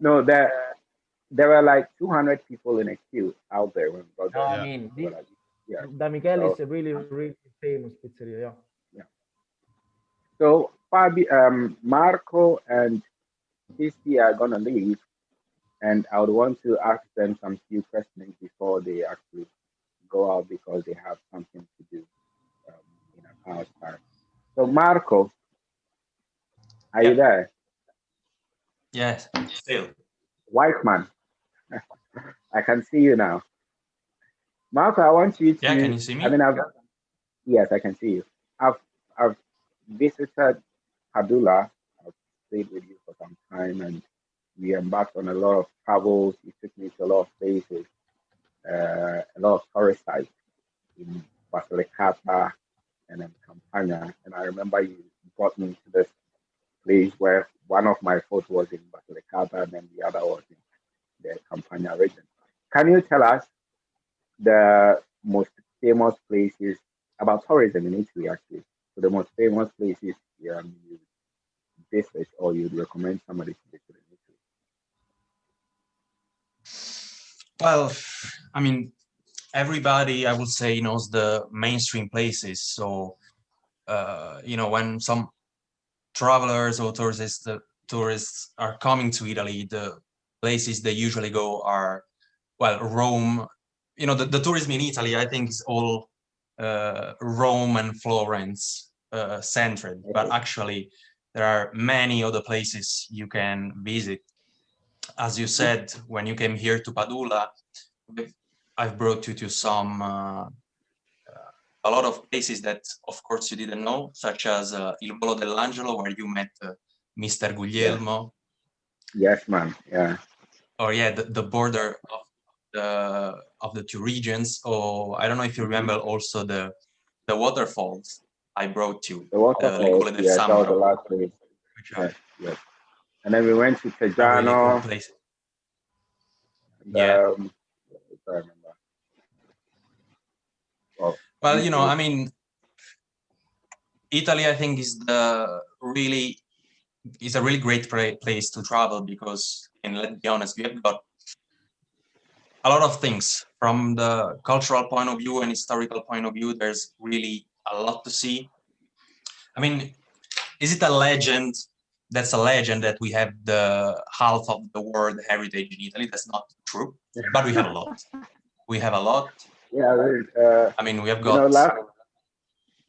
no, there were like 200 people in a queue out there when we got there. I mean, Da Michele is a really famous pizzeria. Yeah. So Fabio, Marco and Kissi are gonna leave, and I would want to ask them some few questions before they actually go out, because they have something to do in an hour's time. So Marco, Are you there? Yes, still. White man. I can see you now. Marco, I want you to. Yeah, can you see me? I mean, yes, I can see you. I've visited Padula. I've stayed with you for some time, and we embarked on a lot of travels. You took me to a lot of places, a lot of tourist sites in Basilicata and in Campania. And I remember you brought me to this place where one of my photos was in Basilicata and then the other was in the Campania region. Can you tell us the most famous places about tourism in Italy, actually? So the most famous places you visit or you'd recommend somebody to visit in Italy? Well, I mean, everybody, I would say, knows the mainstream places. So, you know, when some travelers or tourists are coming to Italy, the places they usually go are, well, Rome. You know, the tourism in Italy, I think, is all Rome and Florence centered, but actually there are many other places you can visit. As you said, when you came here to Padula, I've brought you to some a lot of places that, of course, you didn't know, such as Il Volo dell'Angelo, where you met Mr. Guglielmo. Yes, man. Yeah. Or yeah, the border of the two regions. Or I don't know if you remember also the waterfalls I brought you. The waterfalls. Yeah, that was the last place. Yes, yes. And then we went to Teggiano. Really cool place. Yeah. If I remember. Well, you know, I mean, Italy, I think, is a really great place to travel because, and let's be honest, we have got a lot of things from the cultural point of view and historical point of view. There's really a lot to see. I mean, is it a legend? That's a legend that we have the half of the world heritage in Italy. That's not true, but we have a lot. We have a lot. Yeah, I mean, we have got. You know,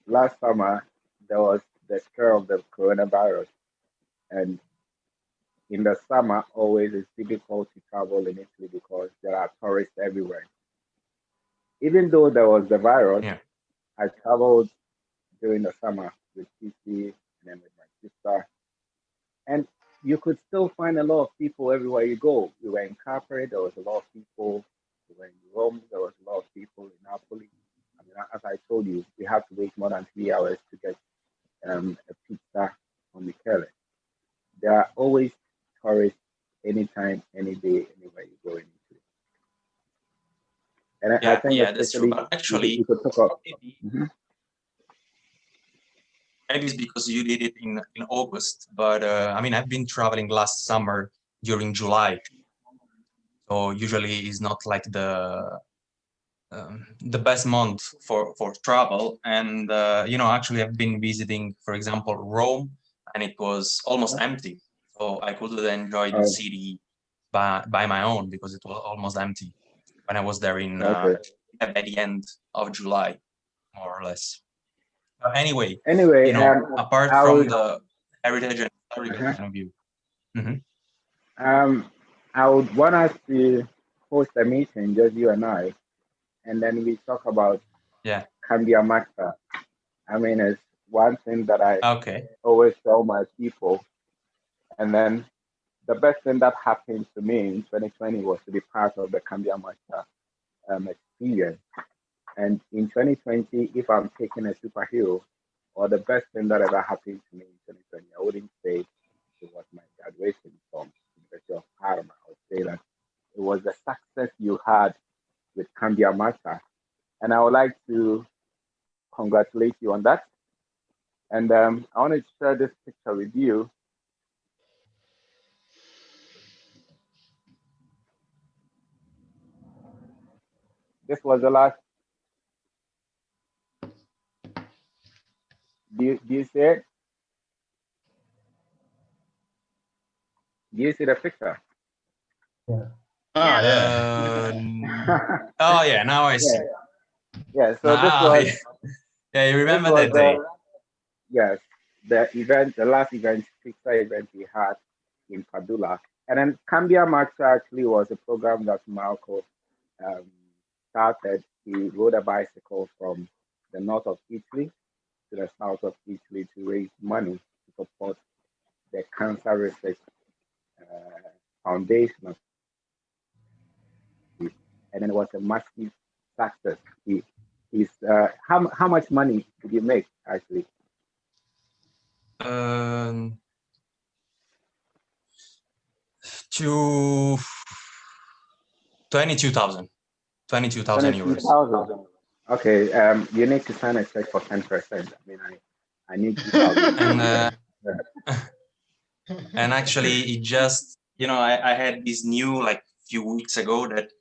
last summer there was the scare of the coronavirus, and in the summer always it's difficult to travel in Italy because there are tourists everywhere. Even though there was the virus, I traveled during the summer with Kissi and then with my sister, and you could still find a lot of people everywhere you go. We were in Capri, there was a lot of people. We were in Rome, there was a lot of people in Napoli. I mean, as I told you, we had to wait more than 3 hours to get a pizza from Michele. There are always tourists anytime, any day, anywhere you go in Italy. And I think that's true. But actually, you could talk about. Maybe it's because you did it in August, but I mean, I've been traveling last summer during July. So usually it's not like the best month for travel. And, you know, actually I've been visiting, for example, Rome, and it was almost empty. So I couldn't enjoy the city by my own because it was almost empty when I was there in at the end of July, more or less. Anyway, you know, apart from the heritage and historical point of view. I would want us to host a meeting, just you and I, and then we talk about cambiamata. I mean, it's one thing that I always tell my people. And then the best thing that happened to me in 2020 was to be part of the cambiamata experience. And in 2020, if I'm taking a superhero, or the best thing that ever happened to me in 2020, I wouldn't say it was my graduation from the University of Parma. I would say that it was the success you had with cambiamata. And I would like to congratulate you on that. And I want to share this picture with you. This was the last. Do you see it? Do you see the picture? Yeah. Oh yeah, now I see. Yeah, so this was. Yeah, you remember that day? Yes, the last event, pizza event we had in Padula. And then Cambia March actually was a program that Marco started. He rode a bicycle from the north of Italy to the south of Italy to raise money to support the Cancer Research Foundation. And then it was a massive success. How much money did you make actually? To 22,000 euros. Okay, you need to sign a check for 10%. I mean, I need 2,000. And actually, it just, I had this new, like, few weeks ago that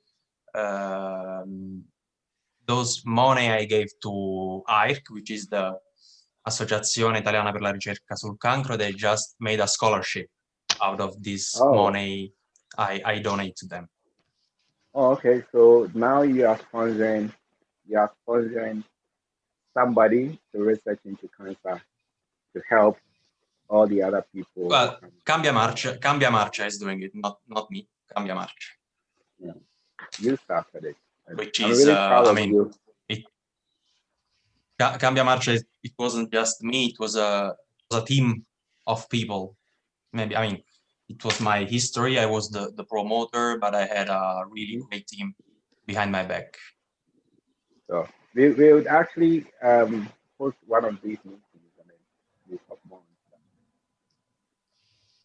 those money I gave to AIRC, which is the Associazione Italiana per la Ricerca sul Cancro, they just made a scholarship out of this money I donate to them. Oh, okay. So now you are sponsoring somebody to research into cancer to help all the other people. Well, Cambia Marcia is doing it, not me. Cambia Marcia. Yeah. You started it. Which I'm is, really proud of you. Cambia Marcia, it wasn't just me, it was a team of people. Maybe, I mean, it was my history. I was the promoter, but I had a really great team behind my back. So we would actually host one of these meetings and then we talk more.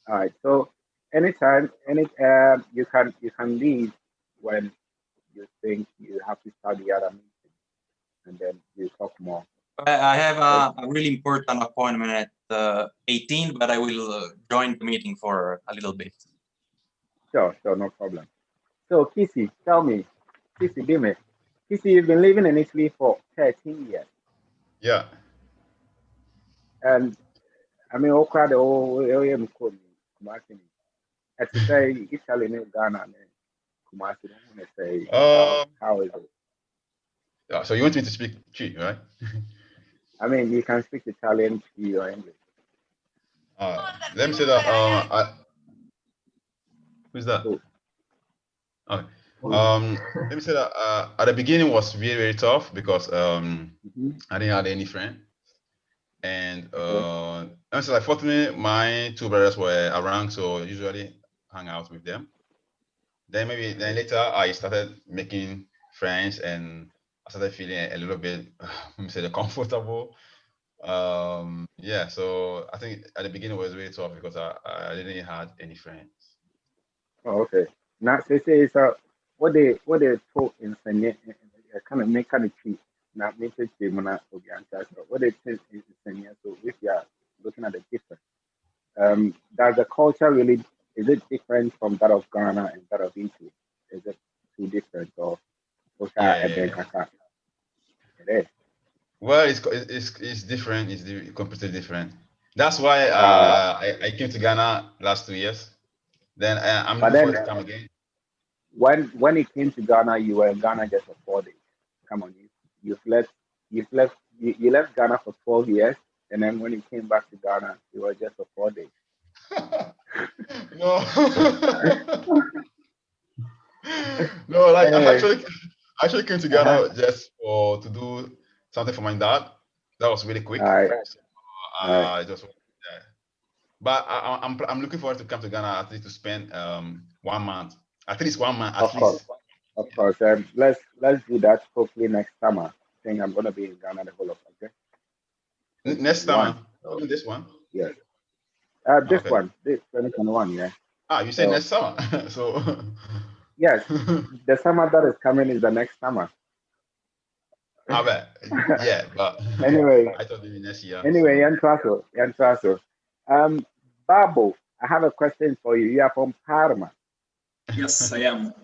All right. So anytime, you can leave when you think you have to start the other meeting, and then you talk more. I have a really important appointment at 18, but I will join the meeting for a little bit. Sure, no problem. So Kissi, tell me, Kissi, you've been living in Italy for 13 years. Yeah. And I mean, all crowd, all area, Kumasi. As to say, Italy, Ghana, Kumasi, I'm going to say, how is it? Yeah, so you want me to speak Chi, right? I mean, you can speak Italian, Chi, or English. Let me say that. Who's that? Oh. Okay. Let me say that at the beginning was very, very tough because I didn't have any friend, and so like fortunately my two brothers were around, so I usually hang out with them. Then later I started making friends, and I started feeling a little bit, let me say, comfortable. Yeah, so I think at the beginning it was really tough because I didn't have any friends. Oh, okay. Now, say what they talk in kind of make kind of treat. Now, make it what they think is so if you are looking at the difference, does the culture really, is it different from that of Ghana and that of Italy? Is it too different or Yeah. It is. Well, it's different. It's completely different. That's why I came to Ghana last 2 years. Then I'm looking forward to come again. When it came to Ghana, you were in Ghana just for 4 days. Come on, you left Ghana for 12 years, and then when you came back to Ghana, you were just for 4 days. No. No, like I actually came to Ghana just to do something for my dad. That was really quick. Just but I'm looking forward to come to Ghana at least to spend 1 month, at least 1 month, at least. Of course. Let's do that hopefully next summer. I think I'm gonna be in Ghana the whole of next summer. This one. Yes. This one, this 2021. Yeah. You said next summer, so. Yes, the summer that is coming is the next summer. I bet. Yeah, but anyway, I thought maybe next year. Anyway, Yantraso. Babo, I have a question for you. You are from Parma. Yes, I am.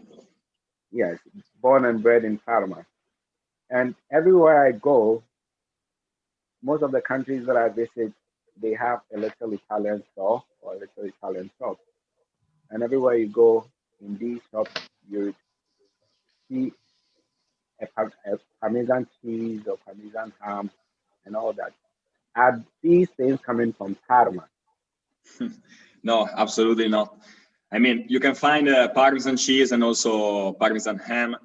Yes, born and bred in Parma. And everywhere I go, most of the countries that I visit, they have a little Italian store or a little Italian shop. And everywhere you go in these shops, you see a Parmesan cheese or Parmesan ham and all that. are these things coming from Parma? No, absolutely not. I mean, you can find Parmesan cheese and also Parmesan ham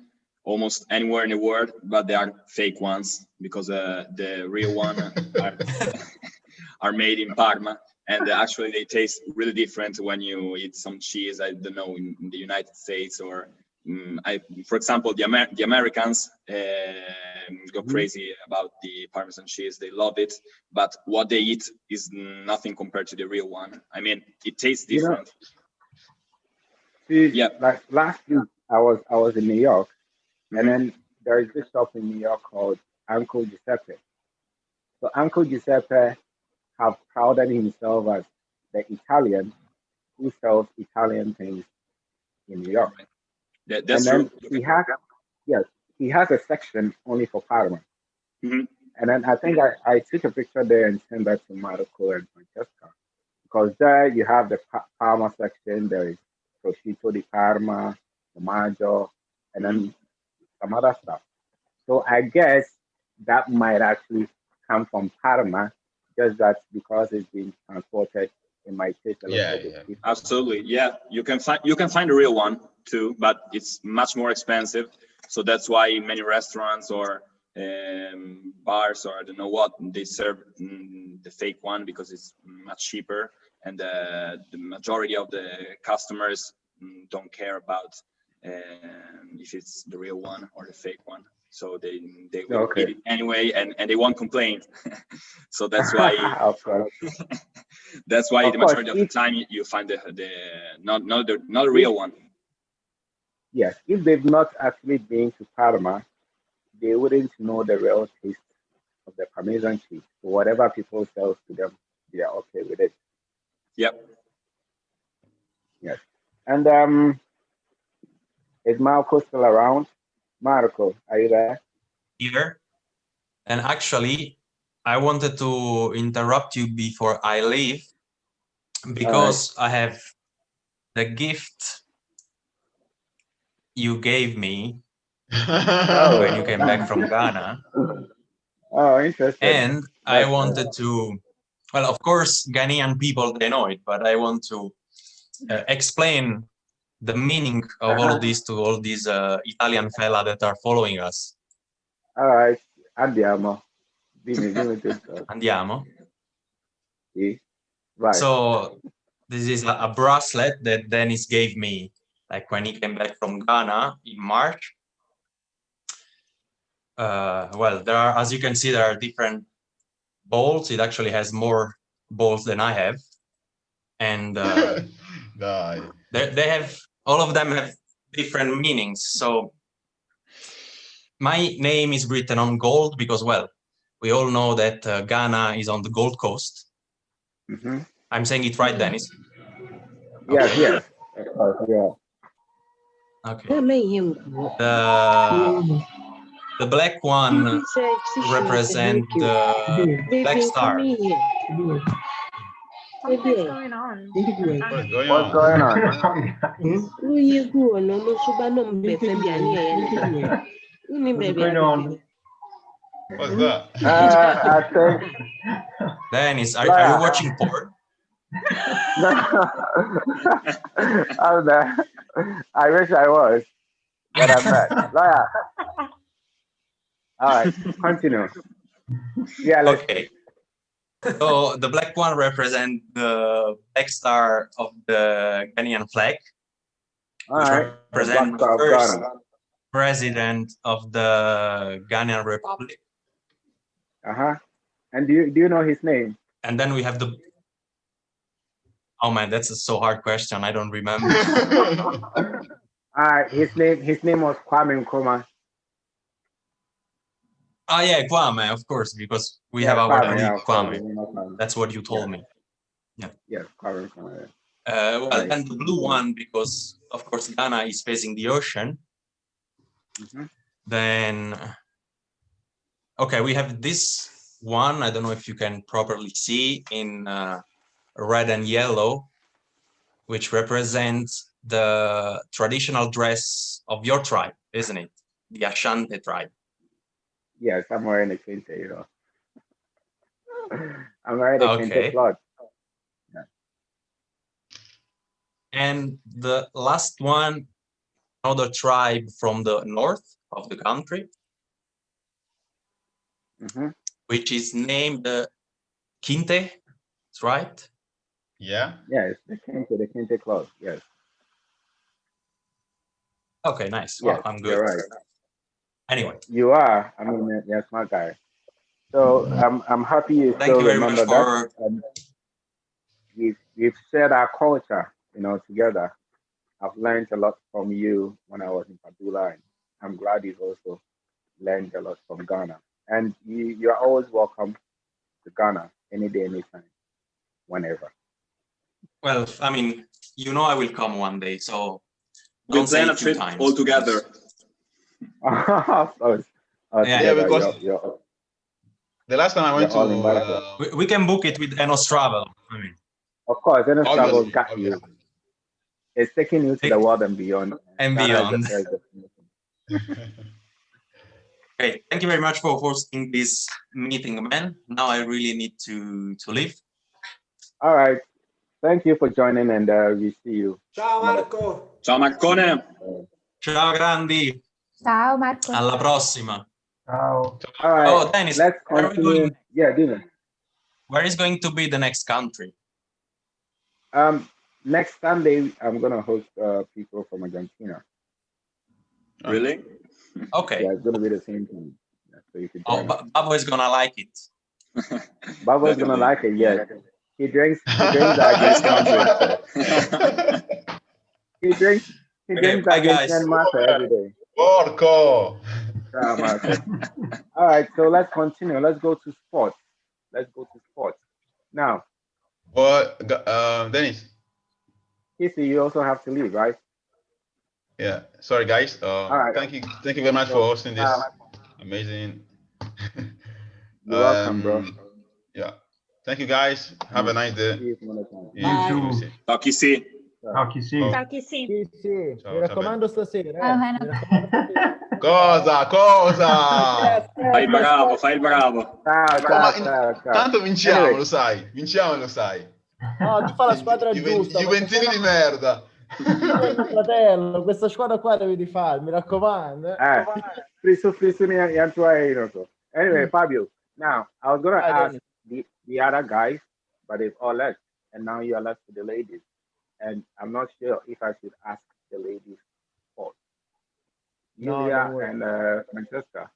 almost anywhere in the world, but they are fake ones because the real one are made in Parma, and actually they taste really different when you eat some cheese. I don't know, in the United States or for example, the Americans go crazy about the Parmesan cheese. They love it, but what they eat is nothing compared to the real one. I mean, it tastes different. See, like last week, I was in New York, and then there is this shop in New York called Uncle Giuseppe. So Uncle Giuseppe have prouded himself as the Italian who sells Italian things in New York. That's and then true. he has a section only for Parma. Mm-hmm. And then I think I took a picture there and sent that to Marco and Francesca, because there you have the Parma section. There is prosciutto di Parma, formaggio, and then some other stuff. So I guess that might actually come from Parma, just that because it's being transported, it might taste a little bit different. Absolutely, yeah. You can find a real one too, but it's much more expensive. So that's why many restaurants or bars or I don't know what, they serve the fake one because it's much cheaper, and the majority of the customers don't care about if it's the real one or the fake one. So they will eat it anyway, and they won't complain. So that's why that's why the majority of the time you find the not the real one. Yes, if they've not actually been to Parma, they wouldn't know the real taste of the Parmesan cheese. So whatever people sell to them, they are okay with it. Yep. Yes. And is Marco still around? Marco, are you there? Here. And actually, I wanted to interrupt you before I leave because I have the gift you gave me when you came back from Ghana. Oh, interesting. And I wanted to, well, of course, Ghanaian people, they know it, but I want to explain the meaning of all this to all these Italian fella that are following us. All right, andiamo. Andiamo. Sì. Right. So this is a bracelet that Dennis gave me, like when he came back from Ghana in March. Well, there are, as you can see, there are different bolts. It actually has more bolts than I have, and they have, all of them have different meanings. So my name is written on gold because, well, we all know that Ghana is on the Gold Coast. Mm-hmm. I'm saying it right, Dennis? Yes, yes. Yeah. Okay. The black one represents the black star. What's going on? What's going on? What's going on? What's that? I think. Dennis, are you watching porn? I'm there. I wish I was, but I'm not. Lawyer. All right, continue. Yeah, let's okay. So the black one represents the black star of the Ghanaian flag, which represents the first president of the Ghanaian Republic. And do you know his name? And then we have the. Oh man, that's a so hard question. I don't remember. His name was Kwame Nkrumah. Oh yeah, Kwame, of course, because we have our Kwame. That's what you told me. Yeah. Yes, Kwame Nkrumah. Well, and the blue one, because of course Ghana is facing the ocean. Mm-hmm. Then, okay, we have this one. I don't know if you can properly see in red and yellow, which represents the traditional dress of your tribe, isn't it? The Ashanti tribe. Yeah, somewhere in the Kente, you know. I'm married a Kente Claude. Yeah. And the last one, another tribe from the north of the country, which is named Kinte, right? Yeah. Yes, the Kente Claude. Yes. Okay, nice. Yes, Well, I'm good. you're right. Anyway, you are. I mean, you're a smart guy. So I'm happy you thank still you very much remember for. that. We've shared our culture, together. I've learned a lot from you when I was in Padula, and I'm glad you've also learned a lot from Ghana. And you're always welcome to Ghana any day, anytime, whenever. Well, I mean, I will come one day, so we'll plan a trip all together. Yeah, because the last time I went to, we can book it with Enostravels. I mean, of course, Enostravels got you. It's taking you to the world and beyond. And beyond. Okay, thank you very much for hosting this meeting, man. Now I really need to leave. All right. Thank you for joining, and we see you. Ciao Marco. Ciao Marcone. Ciao grandi. Ciao Marco. Alla prossima. Ciao. All right. Oh, Dennis, let's continue. Yeah, Dylan. Where is going to be the next country? Next Sunday, I'm gonna host people from Argentina. Really? Okay. Yeah, it's gonna be the same thing. Yeah, so you can. Babo is gonna like it. Babo is gonna like it. Yeah. He drinks Argentinian. he drinks Argentinian mate every day. Porco. All right, so let's continue. Let's go to sports. Now. Well, Dennis. Kissi, you also have to leave, right? Yeah. Sorry, guys. Right. Thank you very much for hosting this amazing. You're welcome, bro. Yeah. Thank you, guys. Have a nice day. You too. Ciao Kissi. Ciao Kissi. Ciao Kissi. Mi raccomando stasera. Cosa? Fai il bravo. Ciao. Tanto vinciamo, anyway. Lo sai. No, tu fa la squadra giusta. Juventini di merda. Fratello, questa squadra qua devi fare, mi raccomando. Anyway, Fabio, now I was gonna ask the other guys, but they've all left, and now you are left with the ladies. And I'm not sure if I should ask the ladies first. Yuliya and Francesca,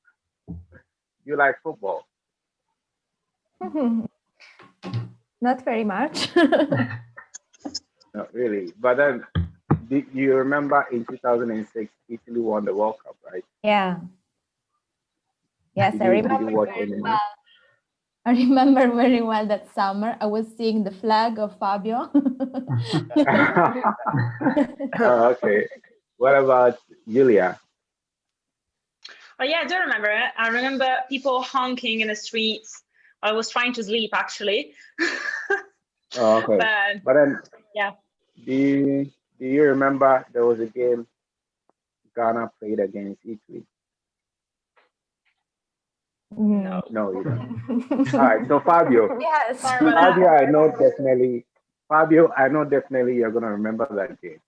you like football? Not very much. Not really. But then, do you remember in 2006, Italy won the World Cup, right? Yeah. Yes, I remember very well. I remember very well that summer. I was seeing the flag of Fabio. Okay. What about Yuliya? Oh yeah, I do remember it. I remember people honking in the streets. I was trying to sleep actually. Oh, okay. But then, yeah. Do you remember there was a game Ghana played against Italy? No, you don't. All right, so Fabio. Yes. Fabio, I know definitely you're gonna remember that game.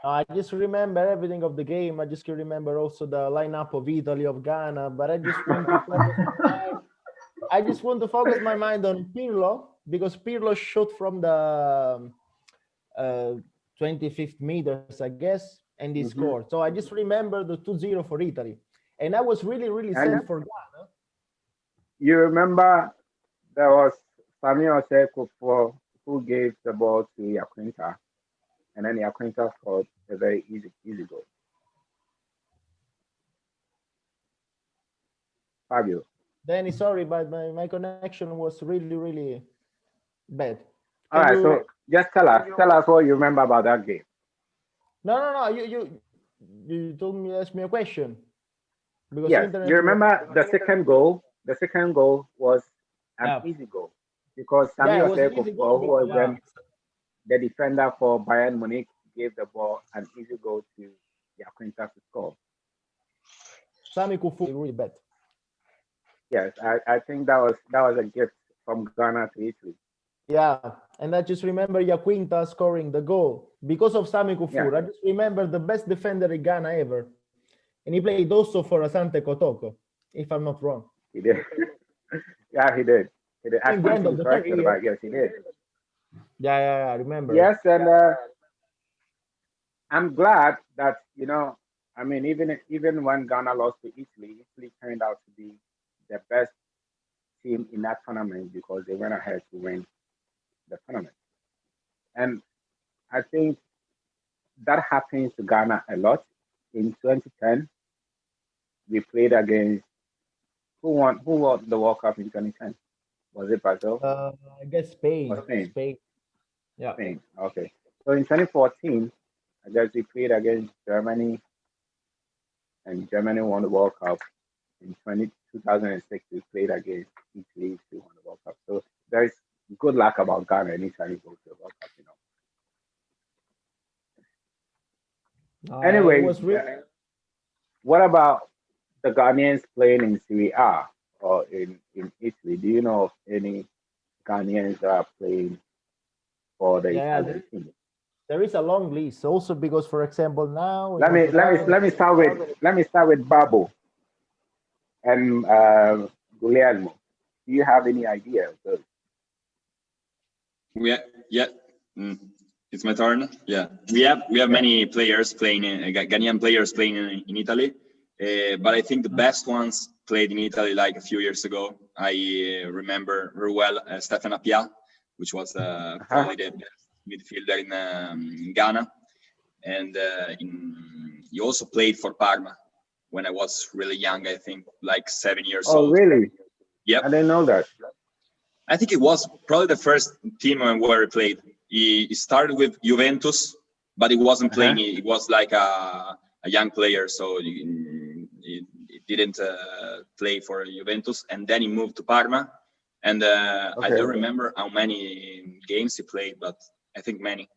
I just remember everything of the game. I just can remember also the lineup of Italy, of Ghana, but I just want to focus my mind on Pirlo, because Pirlo shot from the 25th meters, I guess, and he scored. So I just remember the 2-0 for Italy. And I was really sad for Ghana. You remember there was Samuel Seko who gave the ball to Yaquinta, and then Yaquinta scored a very easy goal. Fabio. Danny, sorry, but my connection was really bad. All right, so just tell us what you remember about that game. No. You told me, ask me a question. Because yes, you remember the second goal. The second goal was an easy goal because Samuel Seko, who was then the defender for Bayern Munich, gave the ball an easy goal to Yaquinta to score. Sami Kufu really bad. Yes, I think that was a gift from Ghana to Italy. Yeah, and I just remember Yaquinta scoring the goal because of Sami Kufur. Yeah. I just remember the best defender in Ghana ever. And he played also for Asante Kotoko, if I'm not wrong. He did. Yeah, he did. He did. I In the can't end of think the correctly, career. but yes, he did. Yeah, I remember. Yes, and I'm glad that, you know, I mean, even when Ghana lost to Italy, Italy turned out to be the best team in that tournament because they went ahead to win the tournament. And I think that happens to Ghana a lot. In 2010, we played against who won the World Cup in 2010? Was it Brazil? I guess Spain. Or Spain. Spain. Yeah. Spain. Okay. So in 2014, I guess we played against Germany, and Germany won the World Cup. In 2006, we played against Italy to won the World Cup. So there's good luck about Ghana anytime you go to the World Cup, you know. Anyway, what about the Ghanaians playing in Serie A or in Italy? Do you know of any Ghanaians that are playing for the Italian team? There is a long list. Also because, for example, now let me start with Babo and Guglielmo. Do you have any idea of those? It's my turn. Yeah, we have many players playing, Ghanaian players playing in Italy, but I think the best ones played in Italy like a few years ago. I remember very well Stefan Appia, which was probably the best midfielder in Ghana, and he also played for Parma when I was really young. I think like 7 years old. Oh, really? Yep. I didn't know that. I think it was probably the first team where he played. He started with Juventus, but he wasn't playing. He was like a young player, so he didn't play for Juventus. And then he moved to Parma. And I don't remember how many games he played, but I think many.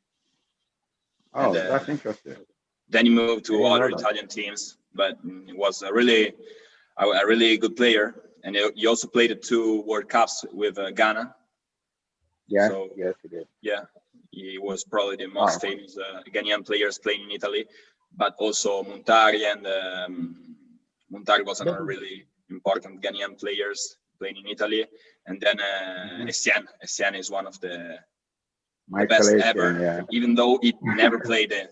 Oh, that's interesting. Then he moved to other Italian teams, but he was a really good player. And he also played 2 World Cups with Ghana. Yeah, so, yes, he did. Yeah, he was probably the most famous Ghanaian players playing in Italy, but also Montari, and Montari was another really important Ghanaian players playing in Italy. And then Essien is one of the best ever, even though he never played it.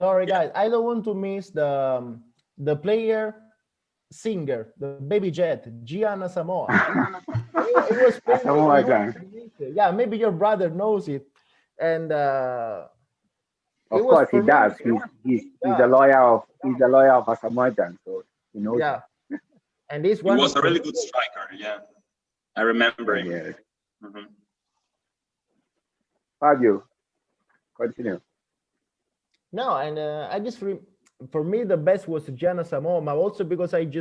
Sorry, guys, I don't want to miss the player singer, the baby jet, Gianna Samoa. It was yeah, maybe your brother knows it, and of course he does. He's the lawyer of Asamoah, so he knows. Yeah, and this one was a really good striker. Yeah, I remember him. Yeah. Fabio, continue. No, and I just for me the best was Gianna Samoa, also because I'm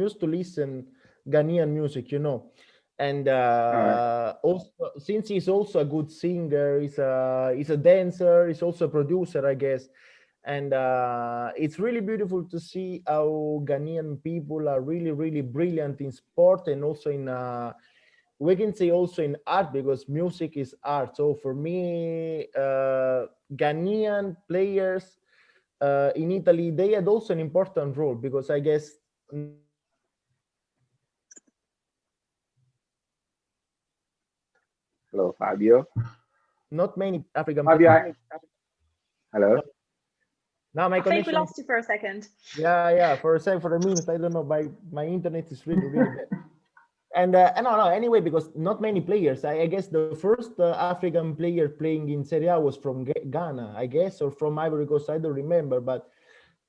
used to listen Ghanaian music, you know, and also since he's also a good singer, he's a dancer, he's also a producer, I guess, and it's really beautiful to see how Ghanaian people are really brilliant in sport, and also in we can say also in art, because music is art. So for me, Ghanaian players in Italy, they had also an important role, because I guess hello, Fabio. Not many African Fabio, hello. Now my I think we lost you for a second. Yeah, for a minute. I don't know. My internet is really bad. And no, anyway, because not many players. I guess the first African player playing in Serie A was from Ghana, I guess, or from Ivory Coast. I don't remember, but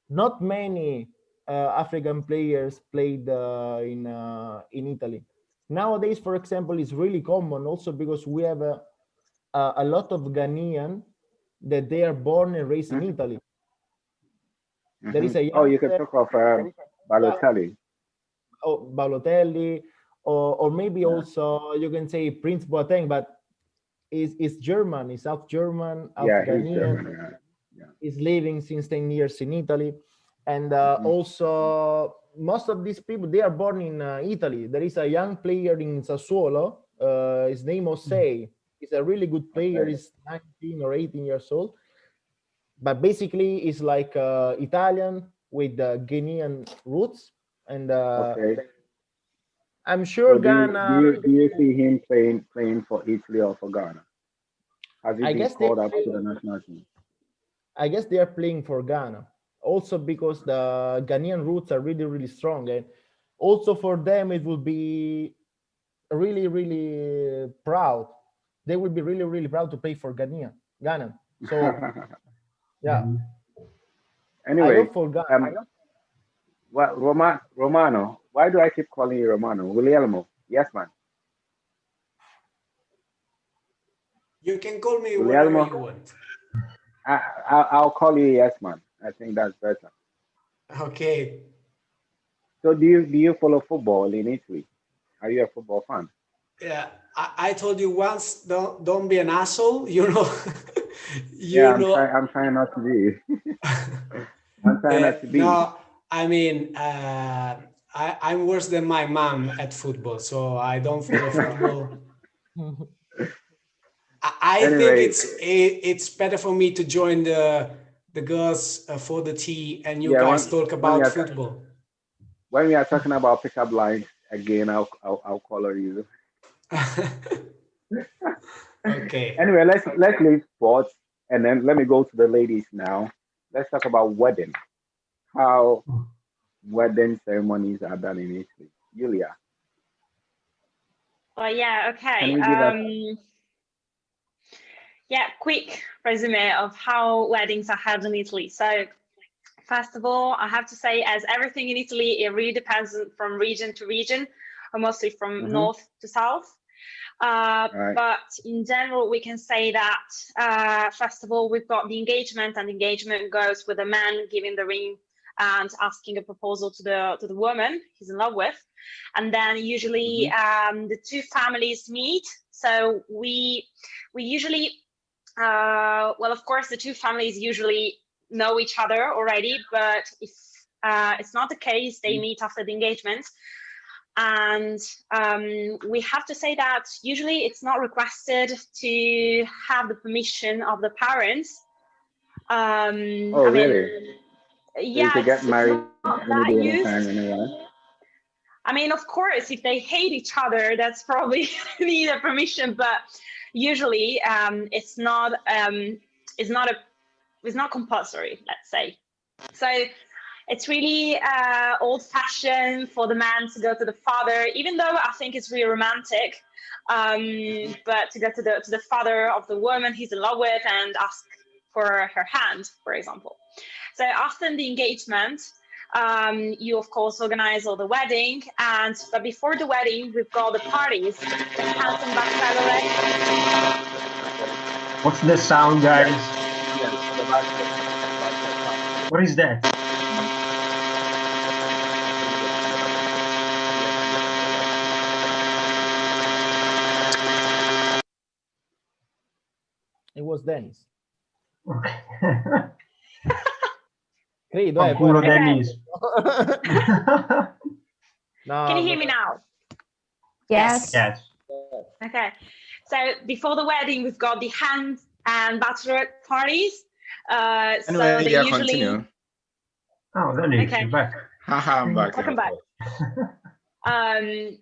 not many African players played in Italy. Nowadays, for example, it's really common also because we have a lot of Ghanaian that they are born and raised in Italy. There is a you can talk of Balotelli. Oh, Balotelli, or maybe also you can say Prince Boateng, but is German, is South German, Afghanian. Is living since 10 years in Italy, and also most of these people, they are born in Italy. There is a young player in Sassuolo. His name Jose. He's a really good player. Okay. He's 19 or 18 years old. But basically, he's like Italian with Ghanaian roots. And Okay. I'm sure So Ghana. do you see him playing for Italy or for Ghana? Has he I been guess called up to the national team? I guess they are playing for Ghana. Also because the Ghanaian roots are really, really strong. And also for them, it will be really, really proud. They will be really, really proud to play for Ghana. So, yeah. Anyway, I hope for Ghana. Well, Romano, why do I keep calling you Romano? Guglielmo, yes, man. You can call me Guglielmo, whatever you want. I'll call you yes, man. I think that's better. Okay. So do you follow football in Italy? Are you a football fan? Yeah, I told you once, don't be an asshole, you know. I'm trying not to be. I'm trying not to be. No, I mean, I'm worse than my mom at football, so I don't follow football. I think it's better for me to join the girls for the tea, and you guys talk about football. When we are talking about pickup lines again, I'll call you. Okay. Anyway, let's leave sports and then let me go to the ladies now. Let's talk about wedding. How wedding ceremonies are done in Italy. Yuliya. Oh yeah, okay. Can you give us Quick resume of how weddings are held in Italy. So first of all, I have to say, as everything in Italy, it really depends from region to region, or mostly from north to south. Right. But in general, we can say that, first of all, we've got the engagement, and the engagement goes with the man giving the ring and asking a proposal to the woman he's in love with. And then usually the two families meet. So we usually, well, of course, the two families usually know each other already, but if it's not the case, they meet after the engagement. And we have to say that usually it's not requested to have the permission of the parents. Really? Yeah, so you get married that used. I mean, of course, if they hate each other, that's probably need a permission. But usually, it's not compulsory. Let's say. So it's really old-fashioned for the man to go to the father, even though I think it's really romantic. But to go to the father of the woman he's in love with and ask for her hand, for example. So after the engagement, you of course organize all the wedding, but before the wedding, we've got the parties. What's the sound, guys? What is that? It was Dennis. Credo, puro Dennis. Can you hear me now? Yes. Yes. Okay. So before the wedding, we've got the hand and bachelorette parties. So they usually continue. Oh, Dennis, okay. You're back. I'm back. Welcome back.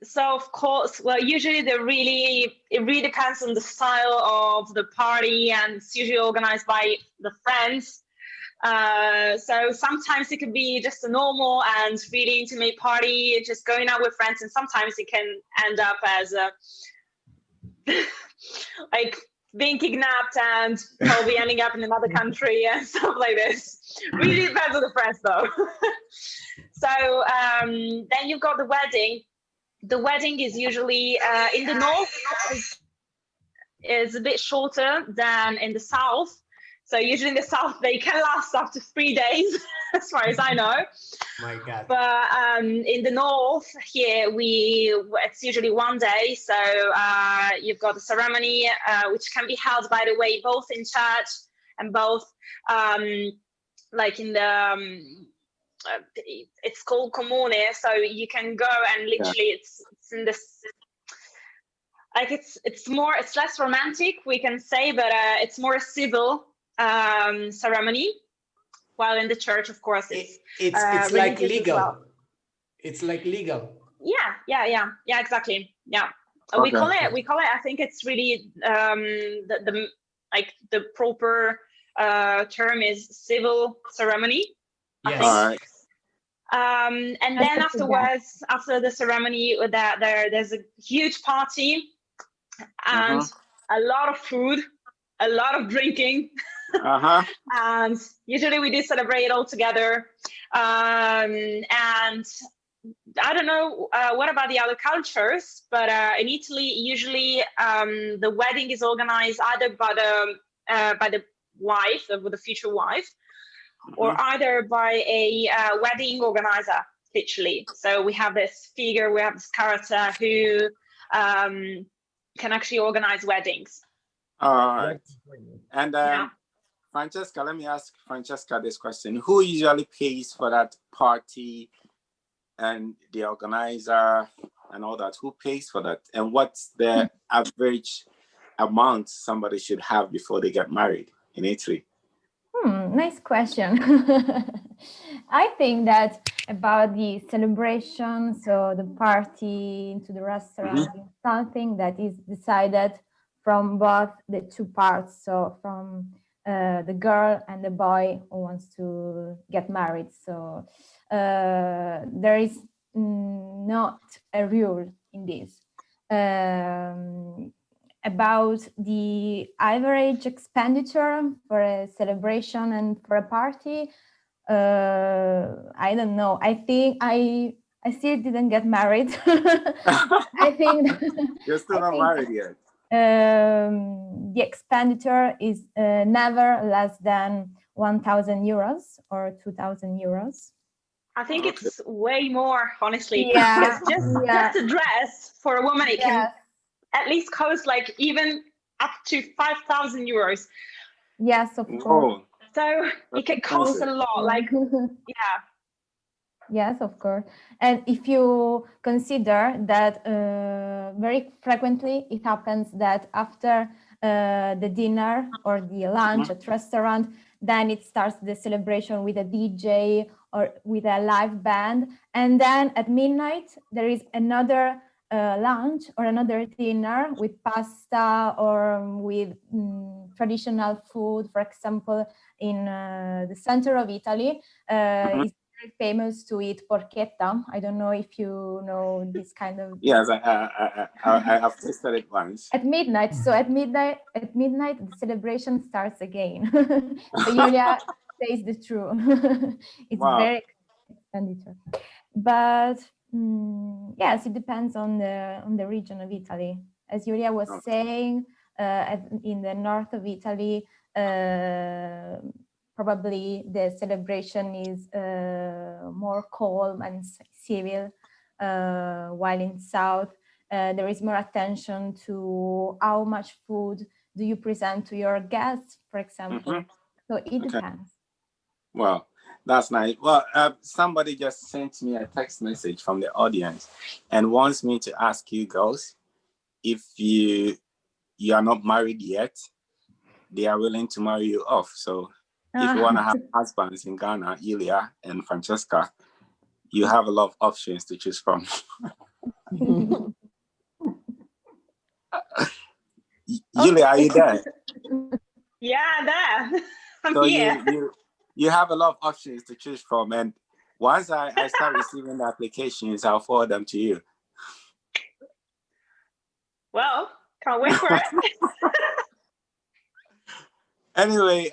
So of course, well, usually it really depends on the style of the party, and it's usually organized by the friends. So sometimes it could be just a normal and really intimate party, just going out with friends, and sometimes it can end up as a like being kidnapped and probably ending up in another country and stuff like this. Really depends on the friends, though. So then you've got the wedding. The wedding is usually in the north is a bit shorter than in the south. So usually in the south, they can last up to 3 days, as far as I know. My God. But in the north here, it's usually 1 day. So you've got the ceremony, which can be held, by the way, both in church and both like in the it's called comune, so you can go and literally it's in this, like it's less romantic, we can say, but it's more a civil ceremony, while in the church, of course, it's like legal. Well. It's like legal. Yeah, exactly. Yeah. Okay. We call it, I think it's really the proper term is civil ceremony. Yes. All right. And then afterwards, after the ceremony, there's a huge party and a lot of food, a lot of drinking. And usually we do celebrate all together. And I don't know what about the other cultures, but in Italy, usually the wedding is organized either by the wife, the future wife, or either by a wedding organizer, literally. So we have this figure, we have this character who can actually organize weddings. All right. And Francesca, let me ask Francesca this question. Who usually pays for that party and the organizer and all that? Who pays for that? And what's the average amount somebody should have before they get married in Italy? Nice question. I think that about the celebration, so the party into the restaurant, is something that is decided from both the two parts. So from the girl and the boy who wants to get married. So there is not a rule in this. About the average expenditure for a celebration and for a party, I don't know. I think I still didn't get married. I think you're still not married yet. The expenditure is never less than 1,000 euros or 2,000 euros. I think it's way more, honestly. Yeah. Just a dress for a woman, it can at least cost like even up to 5,000 euros. Yes, of course. So it can cost a lot. Like, Yes, of course. And if you consider that very frequently it happens that after the dinner or the lunch at restaurant, then it starts the celebration with a DJ or with a live band. And then at midnight, there is another lunch or another dinner with pasta or with traditional food. For example, in the center of Italy, is very famous to eat porchetta. I don't know if you know this kind of. Yes, I have tasted it once. At midnight. So at midnight, the celebration starts again. So Yuliya says the truth. It's very expenditure, but yes, it depends on the region of Italy. As Yuliya was saying, in the north of Italy, probably the celebration is more calm and civil, while in south there is more attention to how much food do you present to your guests, for example. So it depends. Well, that's nice. Well, somebody just sent me a text message from the audience and wants me to ask you girls, if you are not married yet, they are willing to marry you off. So if you want to have husbands in Ghana, Yuliya and Francesca, you have a lot of options to choose from. Yuliya, are you there? Yeah, there. So you have a lot of options to choose from, and once I start receiving the applications, I'll forward them to you. Well, can't wait for it. Anyway,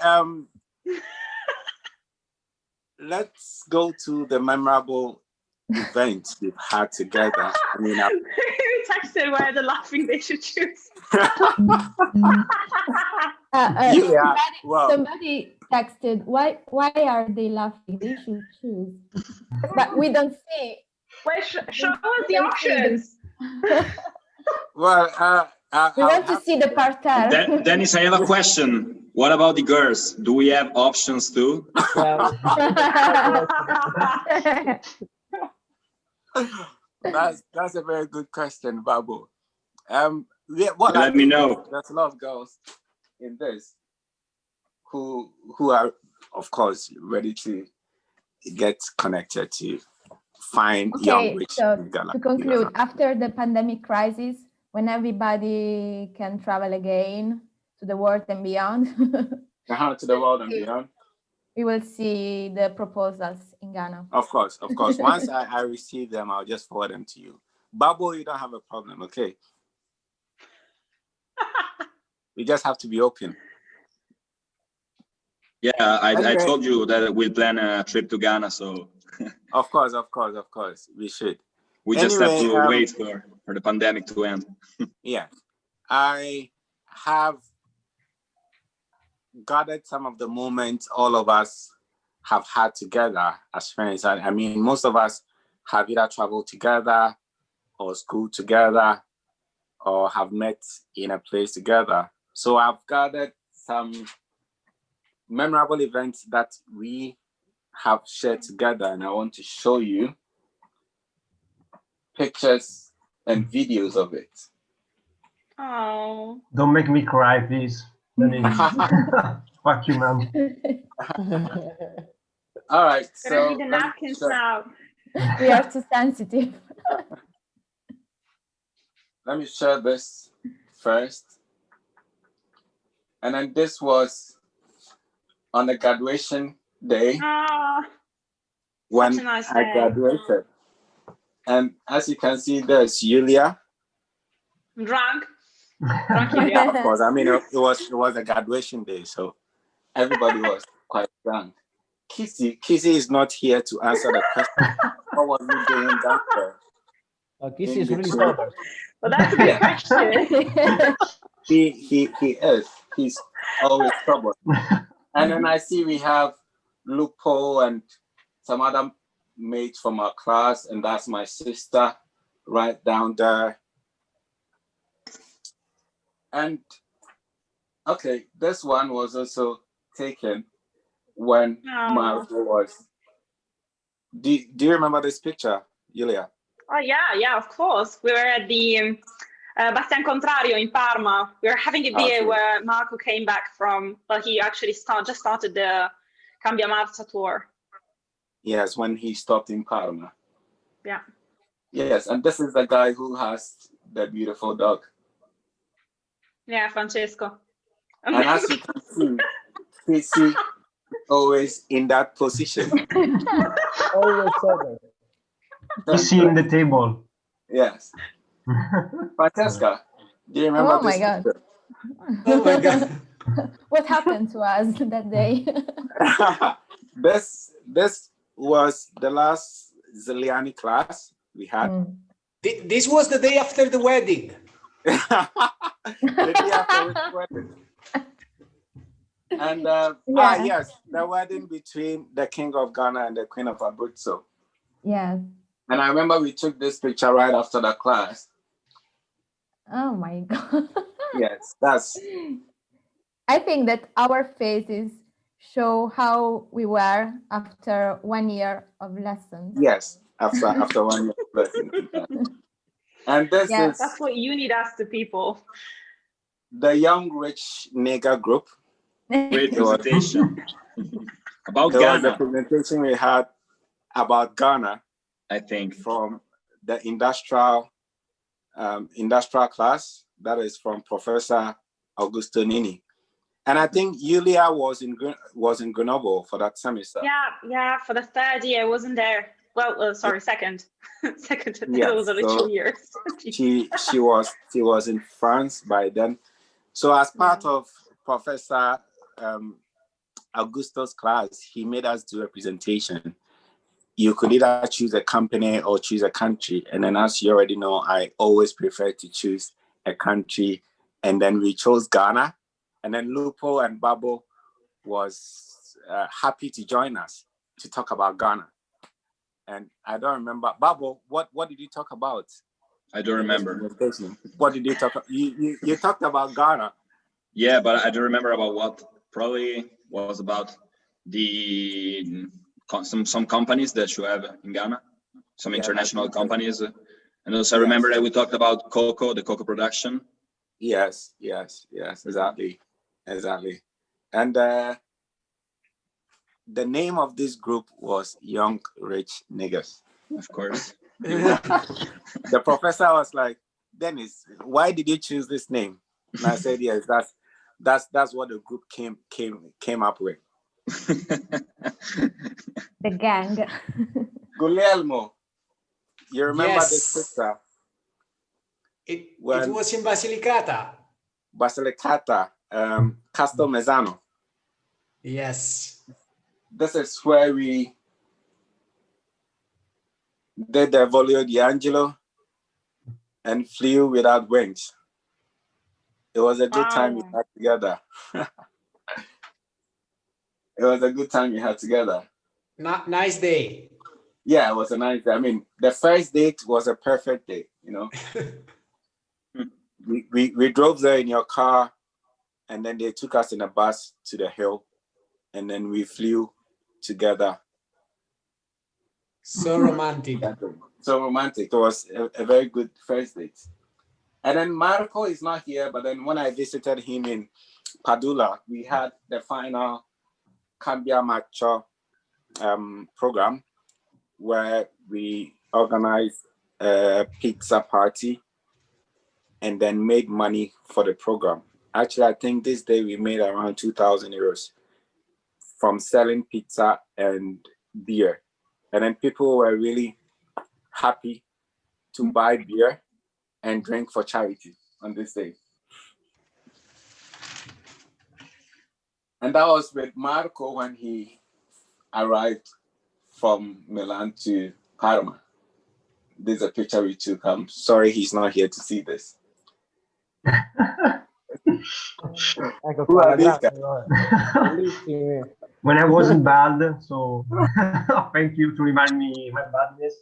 let's go to the memorable events we've had together. I mean, we texted where the laughing they should choose. Somebody texted, why are they laughing? They should choose. But we don't see. Wait, show us the options. Well, we want to see the parterre. Dennis, I have a question. What about the girls? Do we have options too? That's a very good question, Babu. Well, let me know. There's a lot of girls in this who are, of course, ready to get connected to find young rich. So to conclude, after the pandemic crisis, when everybody can travel again to the world and beyond, to the world and beyond, we will see the proposals in Ghana. Of course. Once I receive them, I'll just forward them to you. Babu, you don't have a problem, okay? We just have to be open. Yeah, I told you that we'll plan a trip to Ghana, so. Of course, we should. We just have to wait for the pandemic to end. Yeah, I have gathered some of the moments all of us have had together as friends. I mean, most of us have either traveled together or schooled together or have met in a place together. So I've gathered some memorable events that we have shared together, and I want to show you pictures and videos of it. Oh. Don't make me cry, please. Fuck you, man. All right. Gonna need the napkins now. We are too sensitive. Let me share this first. And then this was on the graduation day when I graduated. And as you can see, there's Yuliya. Drunk. Yeah, of course. I mean, it was a graduation day, so everybody was quite drunk. Kissi is not here to answer the question. What was he doing down there? Kissi is really sober. Well, that's a good question. He is. He's always troubled. And then I see we have Luca and some other mates from our class, and that's my sister right down there. And okay, this one was also taken when Marvel was. Do you remember this picture, Yuliya? Oh yeah, of course. We were at the Bastian Contrario in Parma. We were having a beer where Marco came back from. Well, he actually just started the Cambia Marcia tour. Yes, when he stopped in Parma. Yeah. Yes, and this is the guy who has the beautiful dog. Yeah, Francesco. And as you can see, Kissi always in that position. Always sober. Kissi in the table. Yes. Francesca, do you remember this? Oh my God. What happened to us that day? This was the last Zeliani class we had. This was the day after the wedding. The day after the wedding. And yes, the wedding between the King of Ghana and the Queen of Abruzzo. Yes. And I remember we took this picture right after the class. Oh my God. Yes, that's. I think that our faces show how we were after 1 year of lessons. Yes, after 1 year of lessons. And this is. That's what uni does to people. The Young Rich Nigger group. Great presentation. About Ghana. Ghana. The presentation we had about Ghana. I think from the industrial class, that is from Professor Augusto Nini, and I think Yuliya was in Grenoble for that semester. Yeah, for the third year, I wasn't there. Well, sorry, second. Second. Yeah, Those are the 2 years. she was in France by then. So as part of Professor Augusto's class, he made us do a presentation. You could either choose a company or choose a country. And then as you already know, I always prefer to choose a country. And then we chose Ghana. And then Lupo and Babo was happy to join us to talk about Ghana. And I don't remember. Babo, what did you talk about? I don't remember. What did you talk about? You talked about Ghana. Yeah, but I don't remember about what. probably was about some companies that you have in Ghana, some international companies. And also I remember that we talked about cocoa, the cocoa production. Yes, exactly. And the name of this group was Young Rich Niggas. Of course. The professor was like, Dennis, why did you choose this name? And I said, yes, that's what the group came up with. The gang. Guglielmo, you remember this picture? It was in Basilicata. Castel Mezzano. Yes. This is where we did the Volio D'Angelo and Flew Without Wings. It was a good time we had together. It was a good time we had together. Nice day. Yeah, it was a nice day. I mean, the first date was a perfect day, you know. we drove there in your car, and then they took us in a bus to the hill, and then we flew together. So romantic. So romantic. It was a very good first date. And then Marco is not here, but then when I visited him in Padula, we had the final Cambia Macho program where we organized a pizza party and then made money for the program. Actually, I think this day we made around 2,000 euros from selling pizza and beer. And then people were really happy to buy beer and drink for charity on this day. And that was with Marco when he arrived from Milan to Parma. This is a picture we took. I'm sorry he's not here to see this. When I wasn't bad, so thank you to remind me my badness.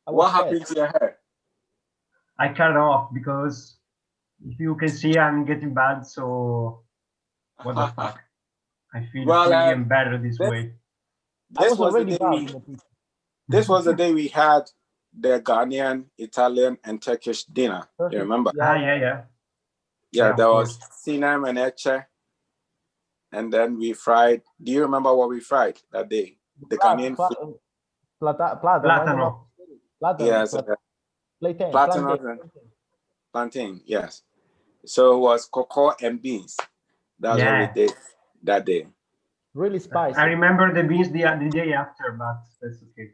What happened to your hair? I cut it off because if you can see I'm getting bad, so what the fuck? I feel even better this way. This was the day we had the Ghanaian, Italian, and Turkish dinner. You remember? Yeah, there was Sinem and Eche. And then we fried. Do you remember what we fried that day? The Ghanaian food. Platano. Yes. Plantain, yes. So it was cocoa and beans. That's what we did that day. Really spicy. I remember the beans the day after, but that's okay.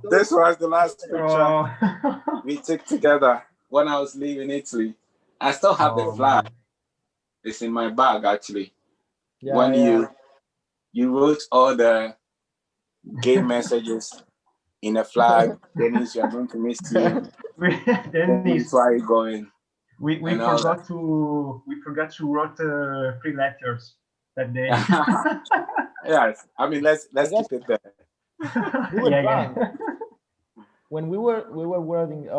This was the last picture we took together when I was leaving Italy. I still have the flag. It's in my bag, actually. You wrote all the gay messages in a flag. Dennis, you are going to miss you. Dennis, where are you going? We forgot to write 3 letters that day. Yes, I mean let's keep it there. When we were wearing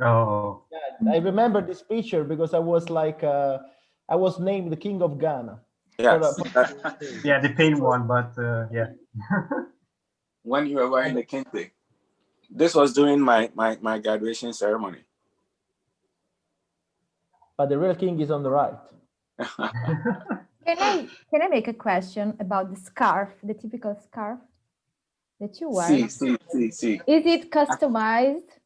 I remember this picture because I was like I was named the King of Ghana. Yes. The paid one, but yeah. When you were wearing the kente, this was during my graduation ceremony. But the real king is on the right. Can I make a question about the scarf, the typical scarf that you wear? See. Is it customized?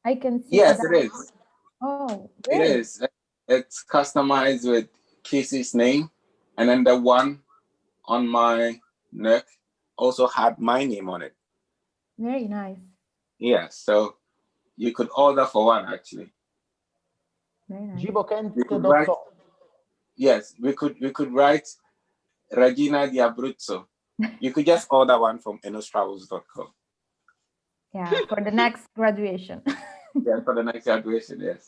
I can see. Yes, it is. Oh, really? It is. It's customized with Kissi's name, and then the one on my neck also had my name on it. Very nice. Yeah, so you could order for one actually. Very nice. Yes, we could write Regina di Abruzzo. You could just order one from Enostravels.com. Yeah, for the next graduation. Yeah, for the next graduation, yes.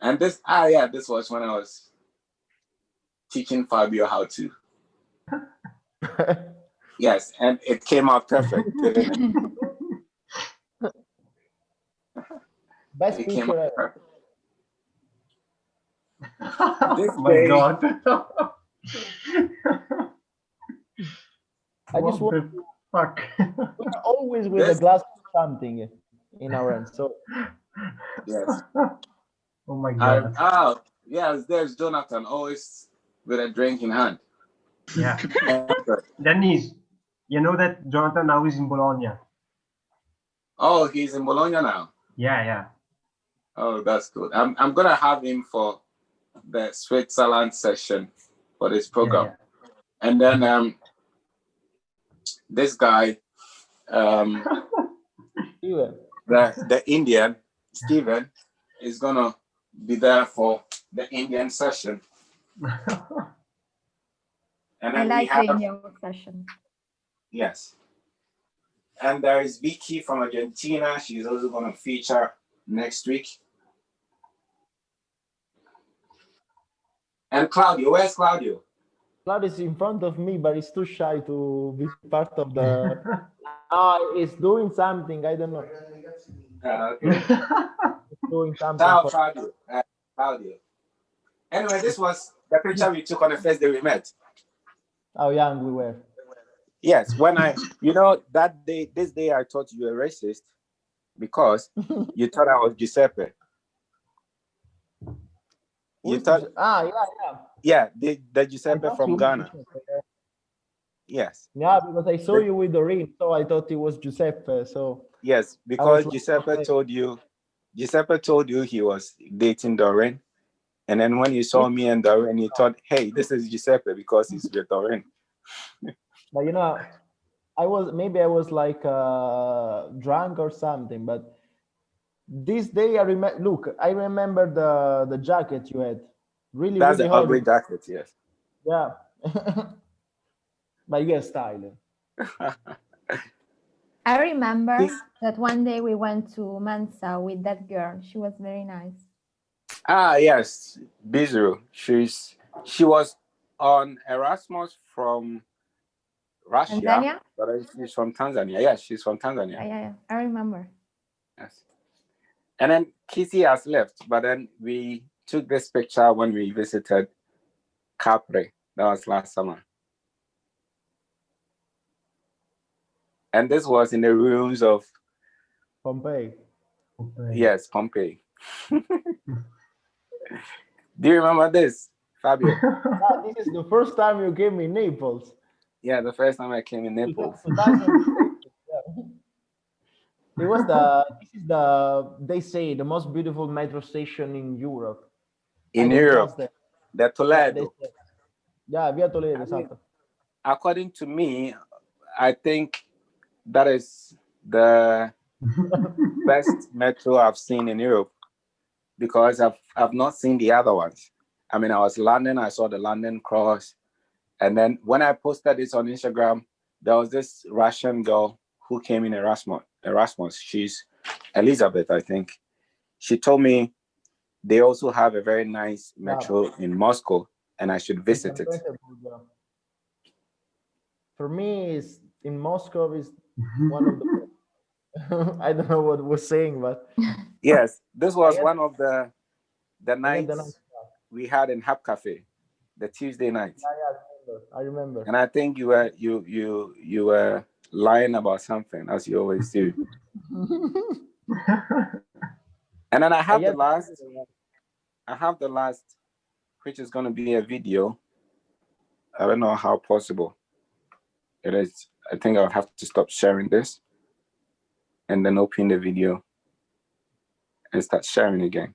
And this was when I was teaching Fabio how to. Yes, and it came out perfect, didn't it? Best became picture ever. This Oh my day, God. I just What want the fuck? we're always with a this, glass of something in our hands. So yes. Oh my God. Yes, there's Jonathan, always with a drink in hand. Yeah. Dennis, you know that Jonathan now is in Bologna. Oh, he's in Bologna now. Yeah, yeah. Oh, that's good. I'm gonna have him for the Switzerland session for this program. Yeah, And then this guy, the Indian, Steven, is gonna be there for the Indian session. And I then like we the have, Indian session. yes. And there is Vicky from Argentina. She's also gonna feature next week. And Claudio, where's Claudio? Claudio is in front of me, but he's too shy to be part of the. He's doing something. I don't know. Okay. He's doing something. Ciao, Fabio. Claudio. Anyway, this was the picture we took on the first day we met. How young we were. Yes, when that day, this day I thought you were racist because you thought I was Giuseppe. You thought, yeah, the Giuseppe from Ghana. Yes. Yeah, because I saw you with the ring, so I thought it was Giuseppe. So yes, because Giuseppe told you he was dating Doreen, and then when you saw me and Doreen, you thought, hey, this is Giuseppe because he's with Doreen. But I was like drunk or something, but this day I remember the jacket you had. That's really the ugly hard. jacket, yes. Yeah. But you have style. I remember that one day we went to Mansa with that girl. She was very nice. Yes, Bizarro. She was on Erasmus from Russia, Tanzania? but she's from Tanzania. Yes, she's from Tanzania. Yeah. I remember. Yes. And then Kissi has left, but then we took this picture when we visited Capri. That was last summer. And this was in the ruins of Pompeii. Yes, Pompeii. Do you remember this, Fabio? This is the first time you came in Naples. Yeah, the first time I came in Naples. It was they say the most beautiful metro station in Europe. In Europe, the Toledo. Yeah, Via Toledo, exactly. According to me, I think that is the best metro I've seen in Europe because I've not seen the other ones. I mean, I was in London, I saw the London Cross. And then when I posted this on Instagram, there was this Russian girl who came in Erasmus. She's Elizabeth, I think. She told me they also have a very nice metro in Moscow and I should visit it. For me, in Moscow is one of the I don't know what we're saying, but yes, this was one of the nights we had in Hub Cafe, the Tuesday night. Yeah, I remember. And I think you were lying about something, as you always do. And then I have the last, which is going to be a video. I don't know how possible it is. I think I'll have to stop sharing this and then open the video and start sharing again.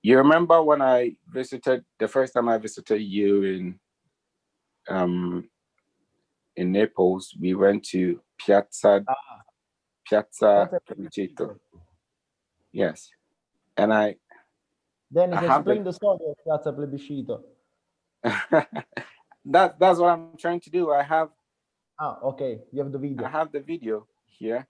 You remember when I visited, the first time I visited you in Naples, we went to Piazza Plebiscito. Yes. And Then explain the story of Piazza Plebiscito. That's what I'm trying to do. I have. Okay. You have the video. I have the video here.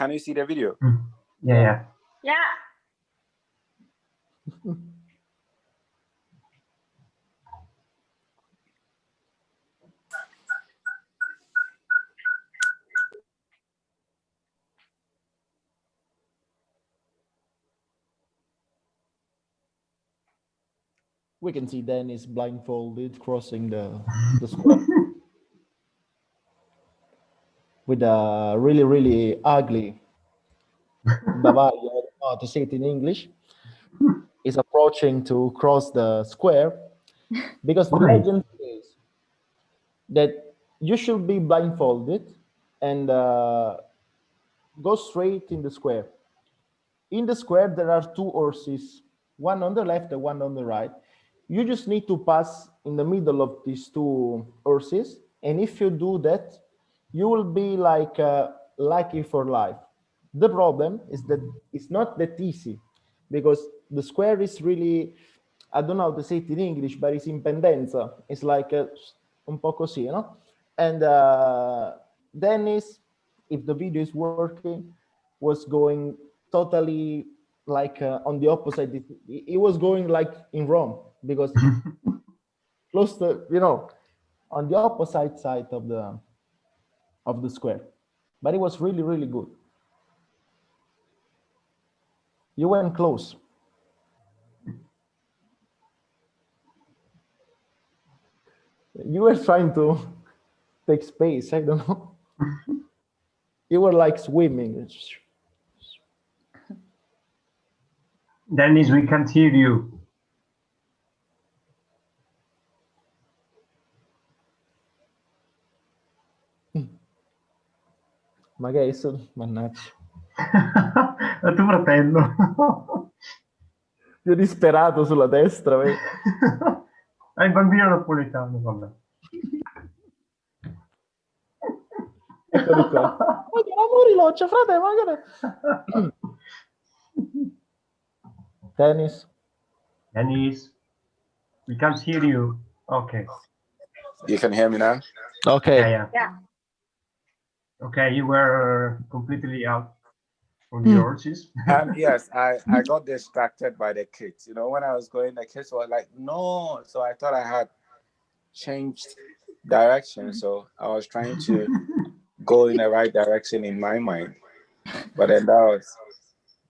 Can you see the video? Yeah. Yeah. We can see Dennis blindfolded crossing the square with a really, really ugly Bavaria, I don't know how to say it in English, is approaching to cross the square because the legend says that you should be blindfolded and go straight in the square. In the square, there are two horses, one on the left and one on the right. You just need to pass in the middle of these two horses. And if you do that, you will be like lucky for life. The problem is that it's not that easy because the square is really, I don't know how to say it in English, but it's in pendenza. It's like un po' così, you know? And Dennis, if the video is working, was going totally like on the opposite. It was going like in Rome because close to, you know, on the opposite side of the square. But it was really, really good. You went close. You were trying to take space, I don't know. You were like swimming. Dennis, we can't hear you. Magari mannaggia. È tuo fratello. Più disperato sulla destra. È il bambino napoletano, vabbè. Eccoli qua. Muriloccia, frate, magari. Dennis, we can't hear you. Okay. You can hear me now? Okay. Yeah. Okay, you were completely out for the horses. Yes, I got distracted by the kids. You know, when I was going, the kids were like, no. So I thought I had changed direction. So I was trying to go in the right direction in my mind. But then that was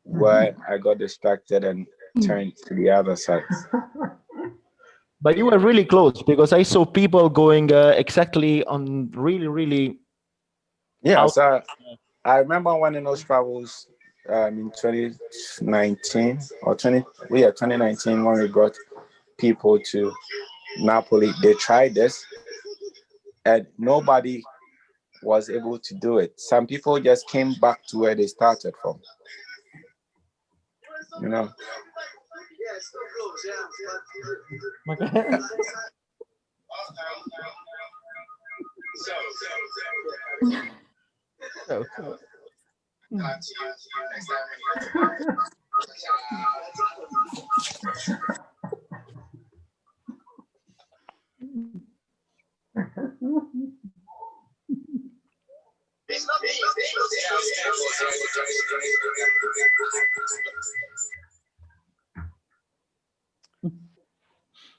where I got distracted and turned to the other side. But you were really close because I saw people going exactly on really. Yeah, so I remember when Enostravels in 2019 or 2019 when we got people to Napoli, they tried this and nobody was able to do it. Some people just came back to where they started from. You know.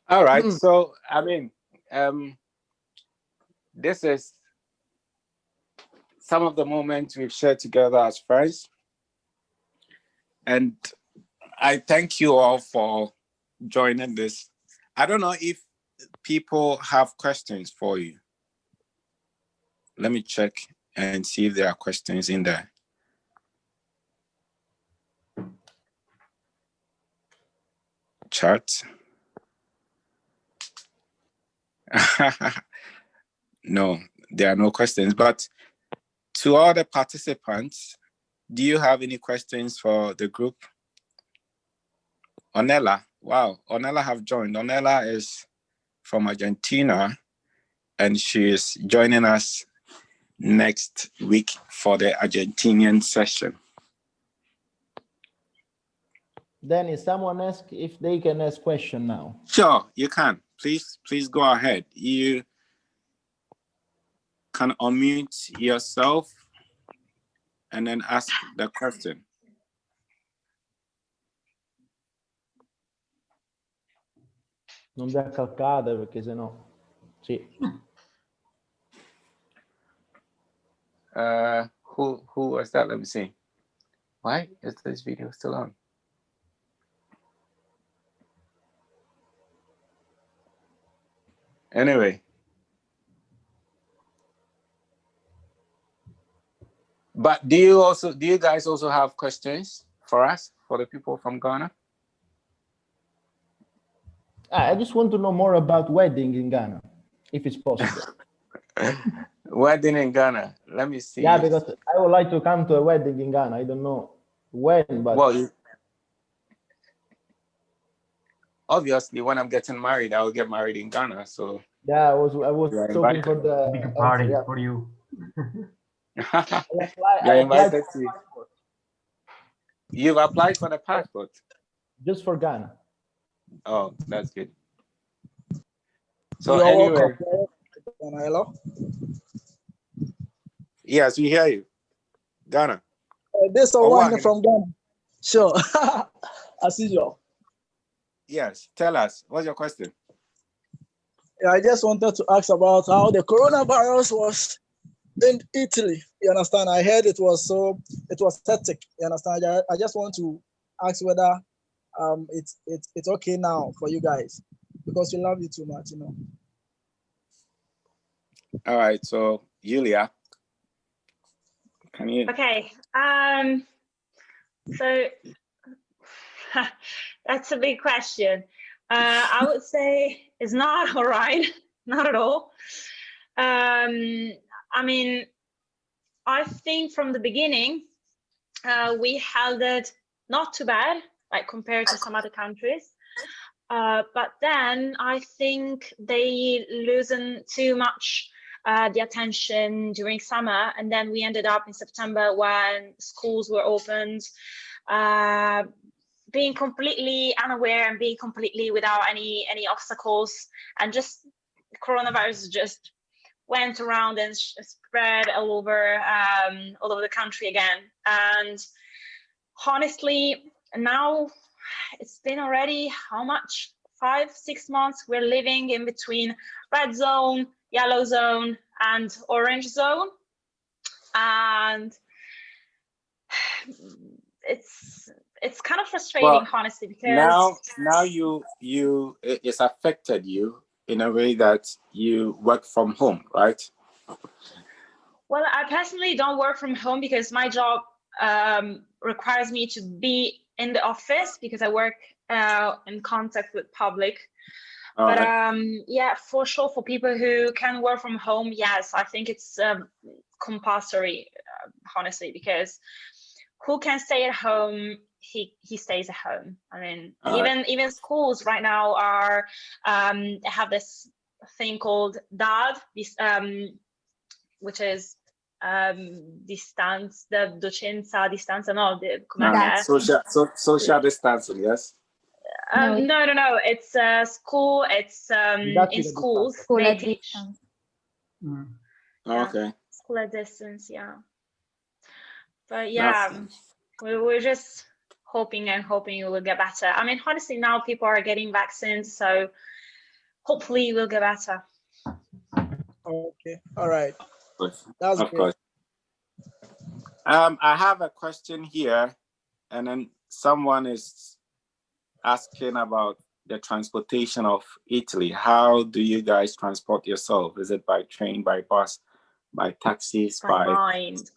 All right, so I mean, this is some of the moments we've shared together as friends, and I thank you all for joining this. I don't know if people have questions for you. Let me check and see if there are questions in there. Chat. No, there are no questions, but to all the participants, do you have any questions for the group? Onella, wow, Onella have joined. Onella is from Argentina, and she is joining us next week for the Argentinian session. Dennis, someone asked if they can ask question now. Sure, you can. Please go ahead. You can unmute yourself and then ask the question. Non vi accalcate perché sennò. Sì. Who was that? Let me see. Why is this video still on? Anyway. But do you guys also have questions for us, for the people from Ghana? I just want to know more about wedding in Ghana, if it's possible. Wedding in Ghana. Let me see. Yeah, because I would like to come to a wedding in Ghana. I don't know when, but well, obviously, when I'm getting married, I will get married in Ghana. So yeah, I was hoping for the big party for you. You're invited to. You've applied for the passport? Just for Ghana. Oh, that's good. So anyway. Hello? Yes, we hear you. Ghana. This one from Ghana. Sure. I see you. Yes, tell us. What's your question? Yeah, I just wanted to ask about how the coronavirus was in Italy. You understand? I heard it was hectic. You understand? I just want to ask whether it's okay now for you guys, because we love you too much, you know. All right, so Yuliya, can you? Okay. So that's a big question. I would say it's not all right, not at all. I mean, I think from the beginning, we held it not too bad, like compared to some other countries. But then I think they loosened too much the attention during summer, and then we ended up in September when schools were opened, being completely unaware and being completely without any obstacles, and just coronavirus just went around and spread all over the country again. And honestly, now it's been already how much? 5-6 months we're living in between red zone, yellow zone, and orange zone, and it's kind of frustrating, honestly, because now it's affected you in a way that you work from home, right? Well, I personally don't work from home because my job requires me to be in the office because I work in contact with public. But yeah, for sure, for people who can work from home, yes, I think it's compulsory, honestly, because who can stay at home, he stays at home. I mean, even schools right now are have this thing called DAD, which is docenza a distanza, no? Social distancing, yes. No. It's school. It's in schools. School they at teach. distance. Okay. School at distance, yeah. But yeah, we're just hoping it will get better. I mean, honestly, now people are getting vaccines, so hopefully it will get better. Okay. All right. That's of course. I have a question here, and then someone is asking about the transportation of Italy. How do you guys transport yourself? Is it by train, by bus, by taxis, by mind?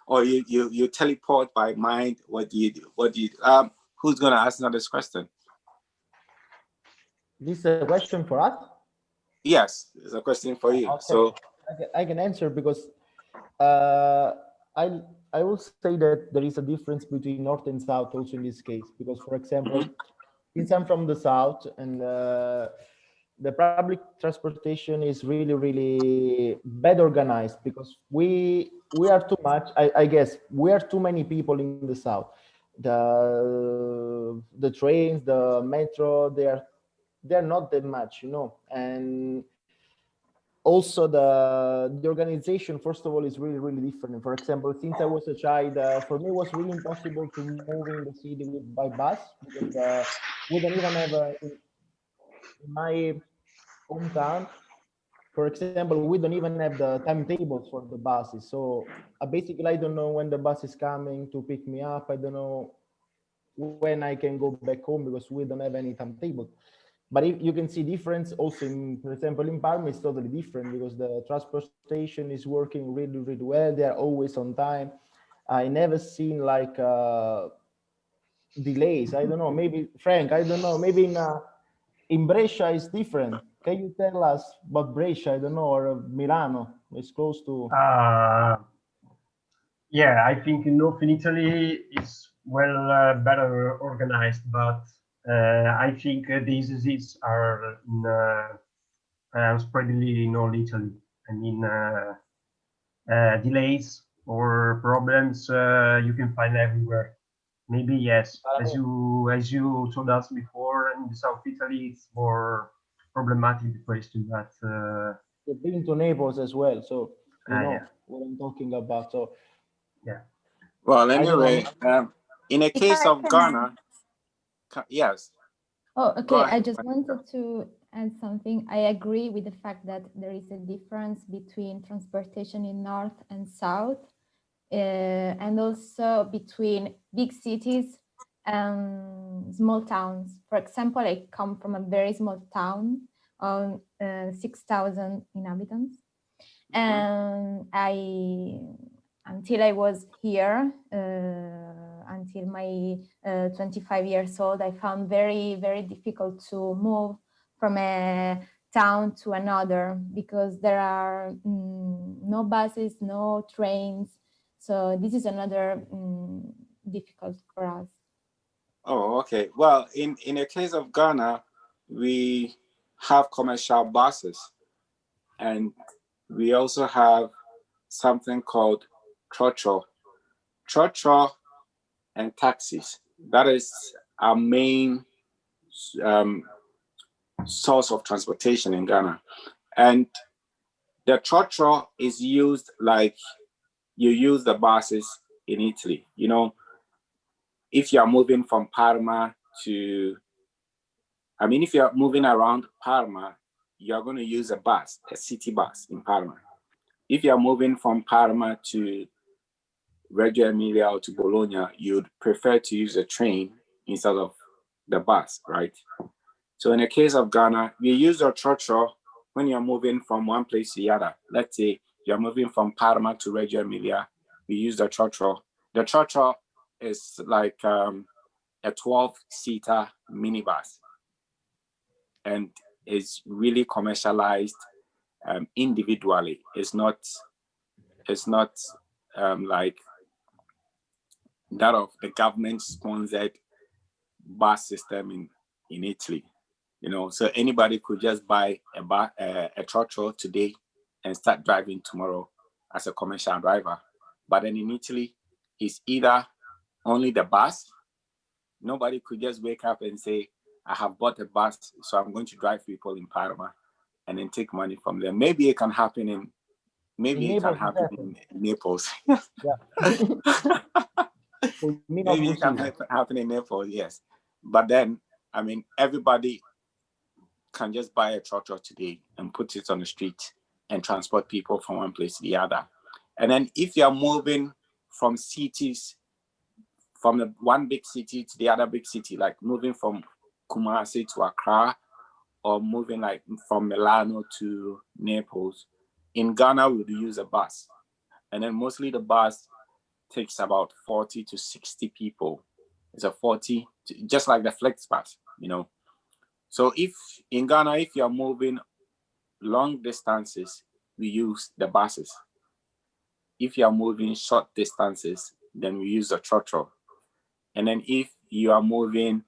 Or you teleport by mind? What do you do? Who's gonna ask another question? This is a question for us? Yes, it's a question for you. Okay. So I can answer because I will say that there is a difference between north and south also in this case, because for example, since I'm from the south, and the public transportation is really bad organized, because we are too much. I guess we are too many people in the south. The trains, the metro, they're not that much, you know. And also the organization, first of all, is really, really different. For example, since I was a child, for me, it was really impossible to move in the city by bus, because we don't even have in my hometown, for example, we don't even have the timetables for the buses. So basically, I don't know when the bus is coming to pick me up. I don't know when I can go back home, because we don't have any timetable. But if you can see difference also in, for example, in Parma, it's totally different, because the transport station is working really, really well. They are always on time. I never seen like delays. I don't know, maybe Frank, I don't know, maybe in Brescia is different. Can you tell us about Brescia? I don't know, or Milano? It's close to. Yeah, I think North in Italy is well better organized, but I think these diseases are spreadily in all Italy. I mean, delays or problems you can find everywhere. Maybe yes, as you told us before, in the South Italy it's more problematic the question, but you've been to Naples as well, so you know yeah. what I'm talking about. So yeah. Well, anyway, in a case of Ghana, yes. Oh, okay. I just wanted to add something. I agree with the fact that there is a difference between transportation in North and South, and also between big cities and small towns. For example, I come from a very small town of 6,000 inhabitants, and until I was here, until my 25 years old, I found very, very difficult to move from a town to another, because there are no buses, no trains. So this is another difficult for us. Oh, okay. Well, in the case of Ghana, we have commercial buses, and we also have something called trotro and taxis. That is our main source of transportation in Ghana. And the trotro is used like you use the buses in Italy. You know, if you're moving from Parma to, if you're moving around Parma, you're going to use a bus, a city bus in Parma. If you're moving from Parma to Reggio Emilia or to Bologna, you'd prefer to use a train instead of the bus, right? So in the case of Ghana, we use a trotro when you're moving from one place to the other. Let's say you're moving from Parma to Reggio Emilia, we use the trotro. The trotro is like a 12-seater minibus, and is really commercialized individually. It's not like that of the government-sponsored bus system in Italy. You know, so anybody could just buy a trotro today and start driving tomorrow as a commercial driver. But then in Italy, it's either only the bus. Nobody could just wake up and say, I have bought a bus, so I'm going to drive people in Parma and then take money from them. Maybe it can happen in Naples. Maybe it can happen in Naples, yes. But then, everybody can just buy a trotro today and put it on the street and transport people from one place to the other. And then if you're moving from cities, from the one big city to the other big city, like moving from Kumasi to Accra, or moving like from Milano to Naples, in Ghana, we would use a bus. And then mostly the bus takes about 40 to 60 people. It's a 40, just like the flex bus, you know. So if in Ghana, if you're moving long distances, we use the buses. If you're moving short distances, then we use the trotro. And then if you are moving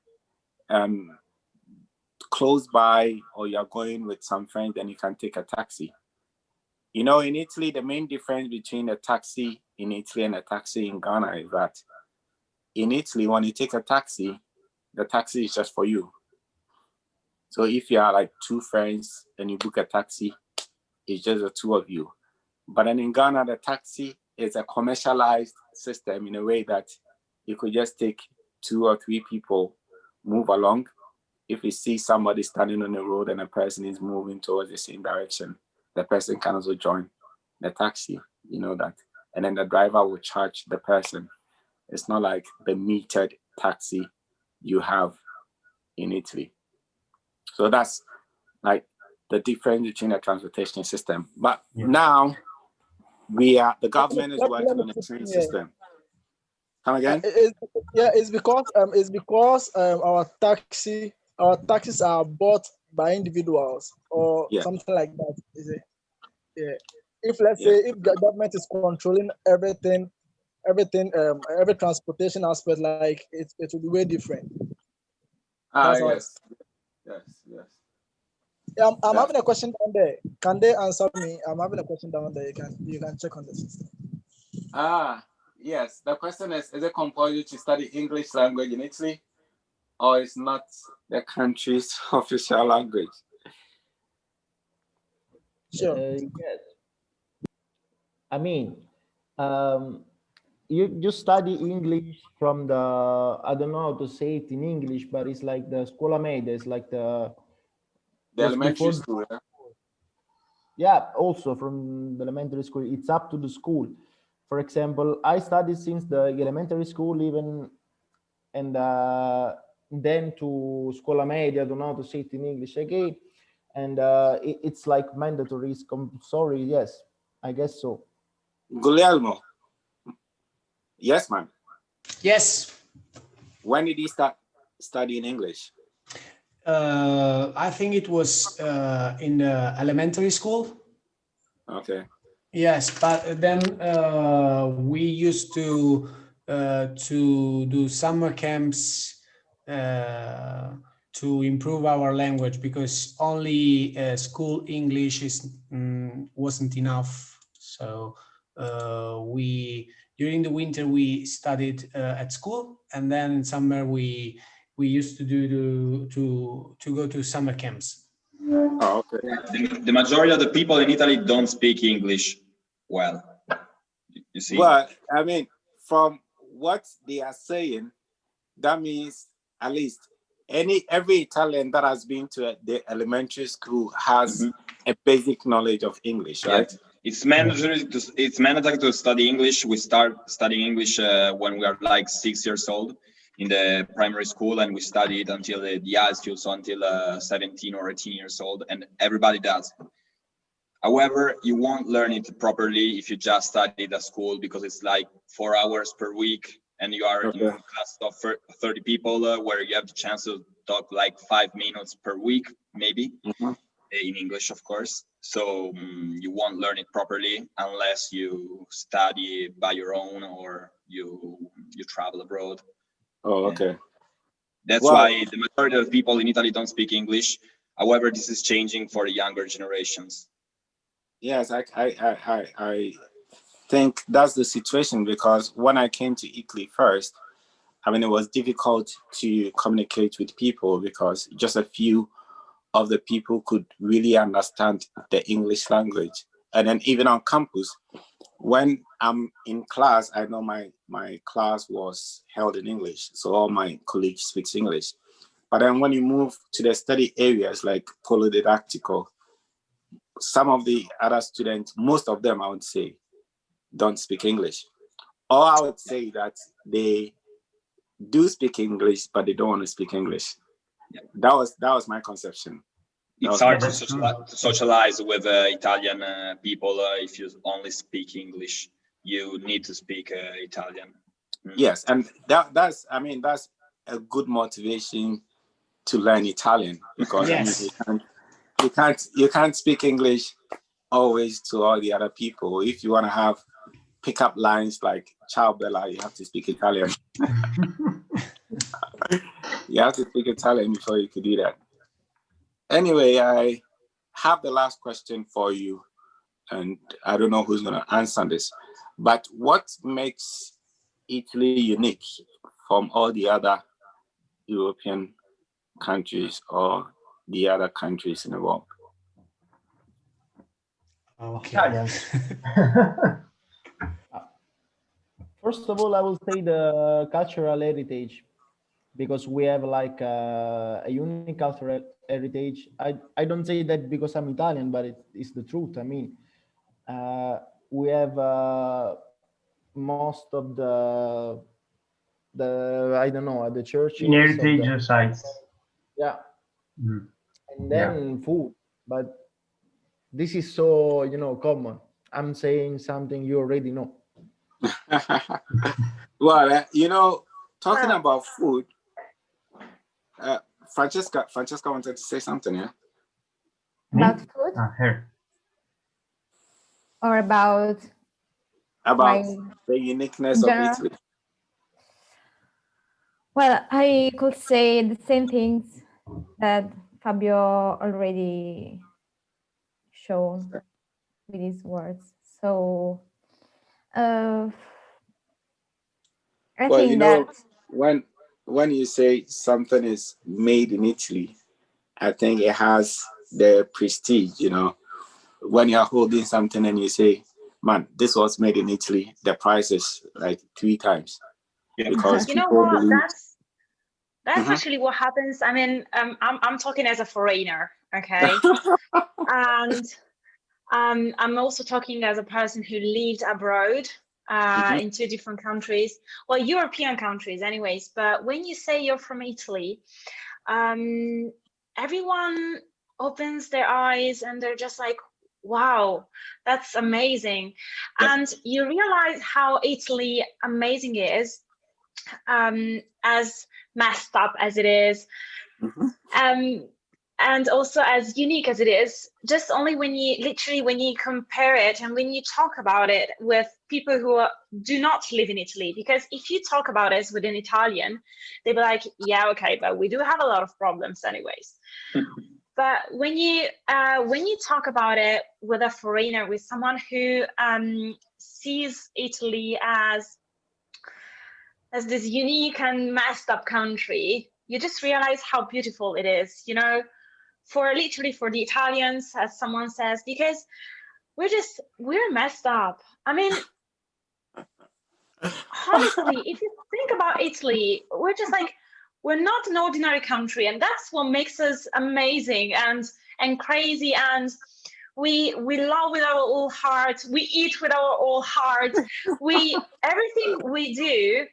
close by, or you're going with some friends, then you can take a taxi. You know, in Italy, the main difference between a taxi in Italy and a taxi in Ghana is that in Italy, when you take a taxi, the taxi is just for you. So if you are like two friends and you book a taxi, It's just the two of you. But then in Ghana, the taxi is a commercialized system in a way that you could just take 2 or 3 people, move along. If you see somebody standing on the road and a person is moving towards the same direction, the person can also join the taxi, you know that. And then the driver will charge the person. It's not like the metered taxi you have in Italy. So that's like the difference between the transportation system. But now the government is working on a train system. Come again? It's because our taxis are bought by individuals or something like that. Is it? Yeah. If let's say if the government is controlling everything, every transportation aspect, like it will be way different. Yes. Yeah, I'm having a question down there. Can they answer me? I'm having a question down there. You can check on the system. Yes. The question is it compulsory to study English language in Italy, or is not the country's official language? Sure. Yes. I mean, you study English from the, I don't know how to say it in English, but it's like the scuola media. It's like the elementary school. Yeah, also from the elementary school. It's up to the school. For example, I studied since the elementary school even, and then to scuola media. I don't know how to say it in English again. And it's like mandatory, it's compulsory. Yes, I guess so. Guglielmo. Yes, man. Yes. When did he start studying English? I think it was in the elementary school. Okay. Yes, but then we used to do summer camps to improve our language, because only school English wasn't enough. So during the winter we studied at school, and then in summer we used to go to summer camps. Oh, okay. The majority of the people in Italy don't speak English well. You see? Well, I mean, from what they are saying, that means at least every Italian that has been to the elementary school has a basic knowledge of English, right? Yeah. It's mandatory to study English. We start studying English when we are like 6 years old in the primary school, and we study it until the high school, so until 17 or 18 years old, and everybody does. However, you won't learn it properly if you just study it at school, because it's like 4 hours per week, and you are in a class of 30 people where you have the chance to talk like 5 minutes per week, maybe, in English, of course. So you won't learn it properly unless you study by your own or you travel abroad. Oh, okay. That's why the majority of people in Italy don't speak English. However, this is changing for the younger generations. Yes, I think that's the situation, because when I came to Italy first, I mean, it was difficult to communicate with people because just a few of the people could really understand the English language. And then even on campus, when I'm in class, I know my class was held in English, so all my colleagues speak English. But then when you move to the study areas like polydidactical, some of the other students, most of them, I would say, don't speak English. Or I would say that they do speak English, but they don't want to speak English. Yeah. That was my conception. It's hard to socialize with Italian people if you only speak English. You need to speak Italian. Yes, and that's a good motivation to learn Italian, because you can't speak English always to all the other people. If you want to have pickup lines like "Ciao Bella," you have to speak Italian. You have to speak Italian before you could do that. Anyway, I have the last question for you, and I don't know who's going to answer this, but what makes Italy unique from all the other European countries or the other countries in the world? Okay. Italians. First of all, I will say the cultural heritage, because we have like a unique cultural heritage. I don't say that because I'm Italian, but it's the truth. I mean, we have most of the I don't know, the churches. In heritage sites. Yeah. Mm. And then food, but this is so, you know, common. I'm saying something you already know. Well, you know, talking about food, Francesca wanted to say something, yeah? About food? Here. Or about the uniqueness of Italy. Well, I could say the same things that Fabio already shown with his words. So I think you know, that when you say something is made in Italy, I think it has the prestige, you know. When you're holding something and you say, man, this was made in Italy, the price is like 3 times. Because you know what? That's actually what happens. I mean, I'm talking as a foreigner, okay? And I'm also talking as a person who lived abroad in 2 different countries, well, European countries anyways. But when you say you're from Italy, everyone opens their eyes and they're just like, wow, that's amazing. And you realize how Italy amazing is, as messed up as it is, and also as unique as it is, just only when you compare it and when you talk about it with people who do not live in Italy. Because if you talk about it with an Italian, they'd be like, yeah, okay, but we do have a lot of problems anyways. But when you talk about it with a foreigner, with someone who sees Italy as this unique and messed up country, you just realize how beautiful it is, you know, literally for the Italians, as someone says, because we're messed up. I mean, honestly, if you think about Italy, we're just like, we're not an ordinary country, and that's what makes us amazing and crazy. And we love with our whole heart. We eat with our whole heart. Everything we do.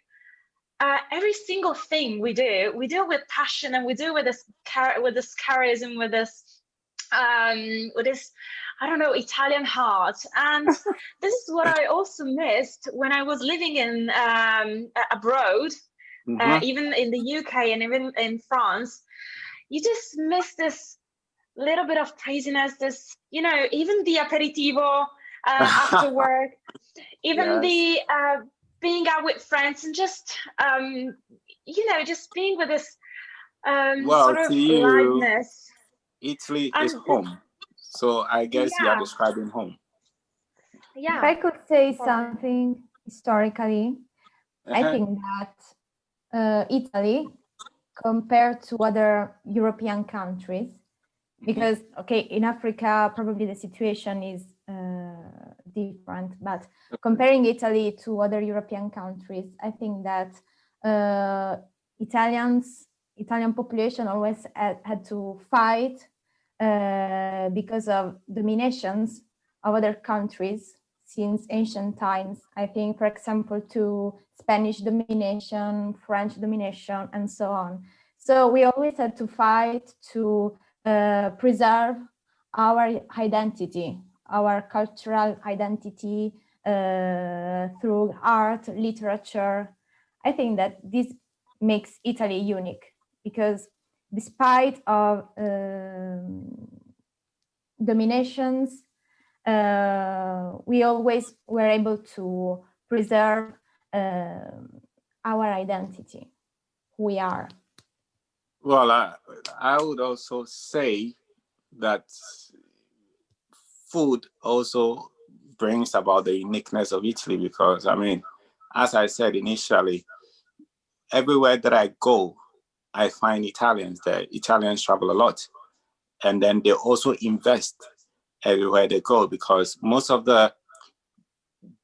Every single thing we do with passion, and we do with this charism, with this I don't know, Italian heart. And this is what I also missed when I was living in abroad, even in the UK and even in France. You just miss this little bit of craziness, this, you know, even the aperitivo after work, even the being out with friends, and just you know, just being with this sort of lightness. Italy is home, so I guess you are describing home. Yeah. If I could say something historically, I think that Italy, compared to other European countries, because okay, in Africa probably the situation is different, but comparing Italy to other European countries, I think that Italian population always had to fight because of dominations of other countries since ancient times. I think, for example, to Spanish domination, French domination, and so on. So we always had to fight to preserve our identity, our cultural identity through art, literature. I think that this makes Italy unique, because despite of dominations, we always were able to preserve our identity, who we are. Well, I would also say that food also brings about the uniqueness of Italy, because, I mean, as I said initially, everywhere that I go, I find Italians there. Italians travel a lot. And then they also invest everywhere they go, because most of the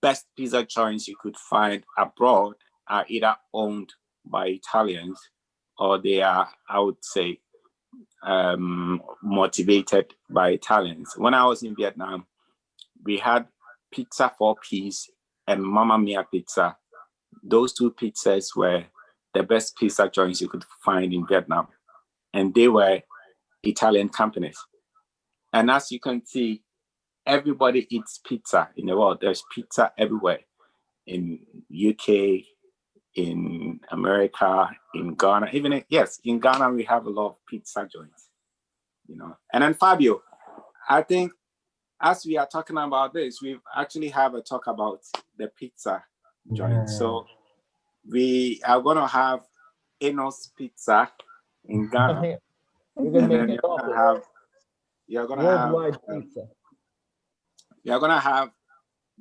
best pizza joints you could find abroad are either owned by Italians or they are, I would say, motivated by Italians. When I was in Vietnam, we had Pizza 4-piece and Mamma Mia Pizza. Those two pizzas were the best pizza joints you could find in Vietnam, and they were Italian companies. And as you can see, everybody eats pizza in the world. There's pizza everywhere, in UK, in America, in Ghana. Even in Ghana we have a lot of pizza joints, you know. And then Fabio, I think as we are talking about this, we actually have a talk about the pizza joint. So we are going to have Enock's Pizza in Ghana. You can make it you're going to have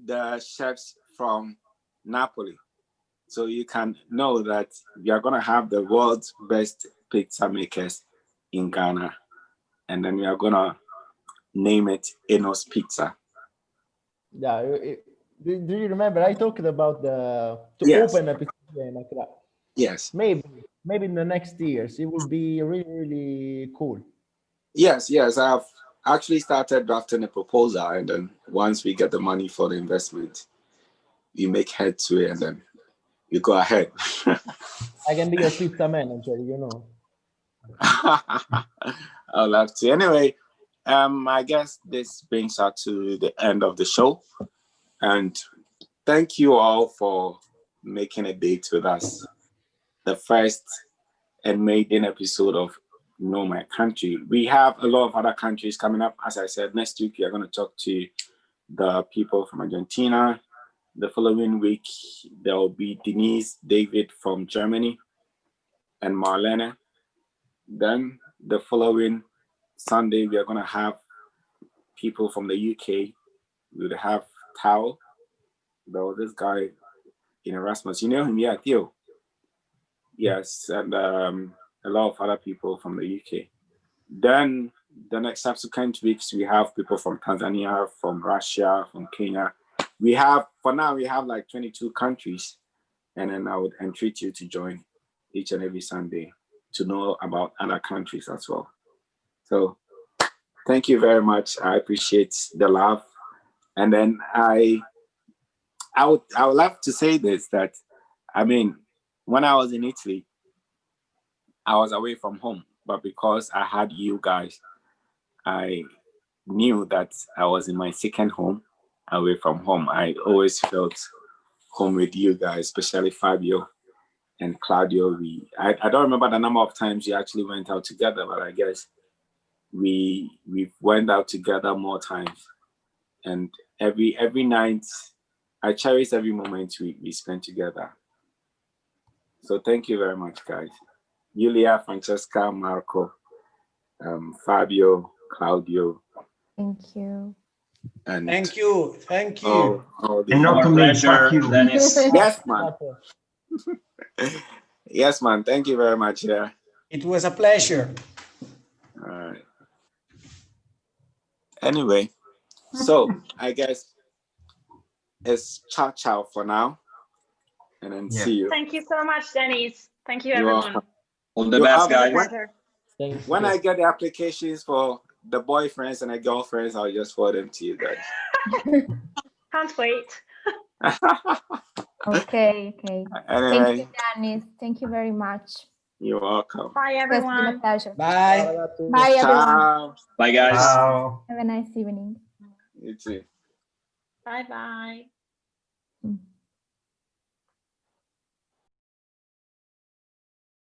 the chefs from Napoli. So you can know that we are going to have the world's best pizza makers in Ghana. And then we are going to name it Enock's Pizza. Yeah, do you remember I talked about open a pizzeria in Accra? Yes. Maybe in the next years it will be really, really cool. Yes. I've actually started drafting a proposal, and then once we get the money for the investment, we make head to it, and then you go ahead. I can be your pizza manager, you know. I'll have to. Anyway, I guess this brings us to the end of the show. And thank you all for making a date with us. The first and maiden episode of Know My Country. We have a lot of other countries coming up. As I said, next week we are going to talk to the people from Argentina. The following week, there will be Denise, David from Germany, and Marlene. Then the following Sunday, we are going to have people from the UK. We'll have Tao. There was this guy in Erasmus. You know him? Yeah, Theo. Yes, and a lot of other people from the UK. Then the next subsequent weeks, we have people from Tanzania, from Russia, from Kenya. For now, we have like 22 countries. And then I would entreat you to join each and every Sunday to know about other countries as well. So thank you very much. I appreciate the love. And then I would love to say this, that, I mean, when I was in Italy, I was away from home, but because I had you guys, I knew that I was in my second home away from home. I always felt home with you guys, especially Fabio and Claudio. I don't remember the number of times we actually went out together, but I guess we went out together more times. And every night, I cherish every moment we spent together. So thank you very much, guys. Yuliya, Francesca, Marco, Fabio, Claudio. Thank you. And thank you. And not to me, fuck you. Dennis. Yes, man. Yes, man. Thank you very much. Yeah. It was a pleasure. All right. Anyway, so I guess it's ciao for now, and then see you. Thank you so much, Dennis. Thank you, everyone. All the best, guys. When I get the applications for the boyfriends and the girlfriends, I'll just forward them to you guys. Can't wait. Okay. Anyway. Thank you, Dennis. Thank you very much. You're welcome. Bye, everyone. It's been a pleasure. Bye. Bye, everyone. Ciao. Bye, guys. Ciao. Have a nice evening. You too. Bye-bye.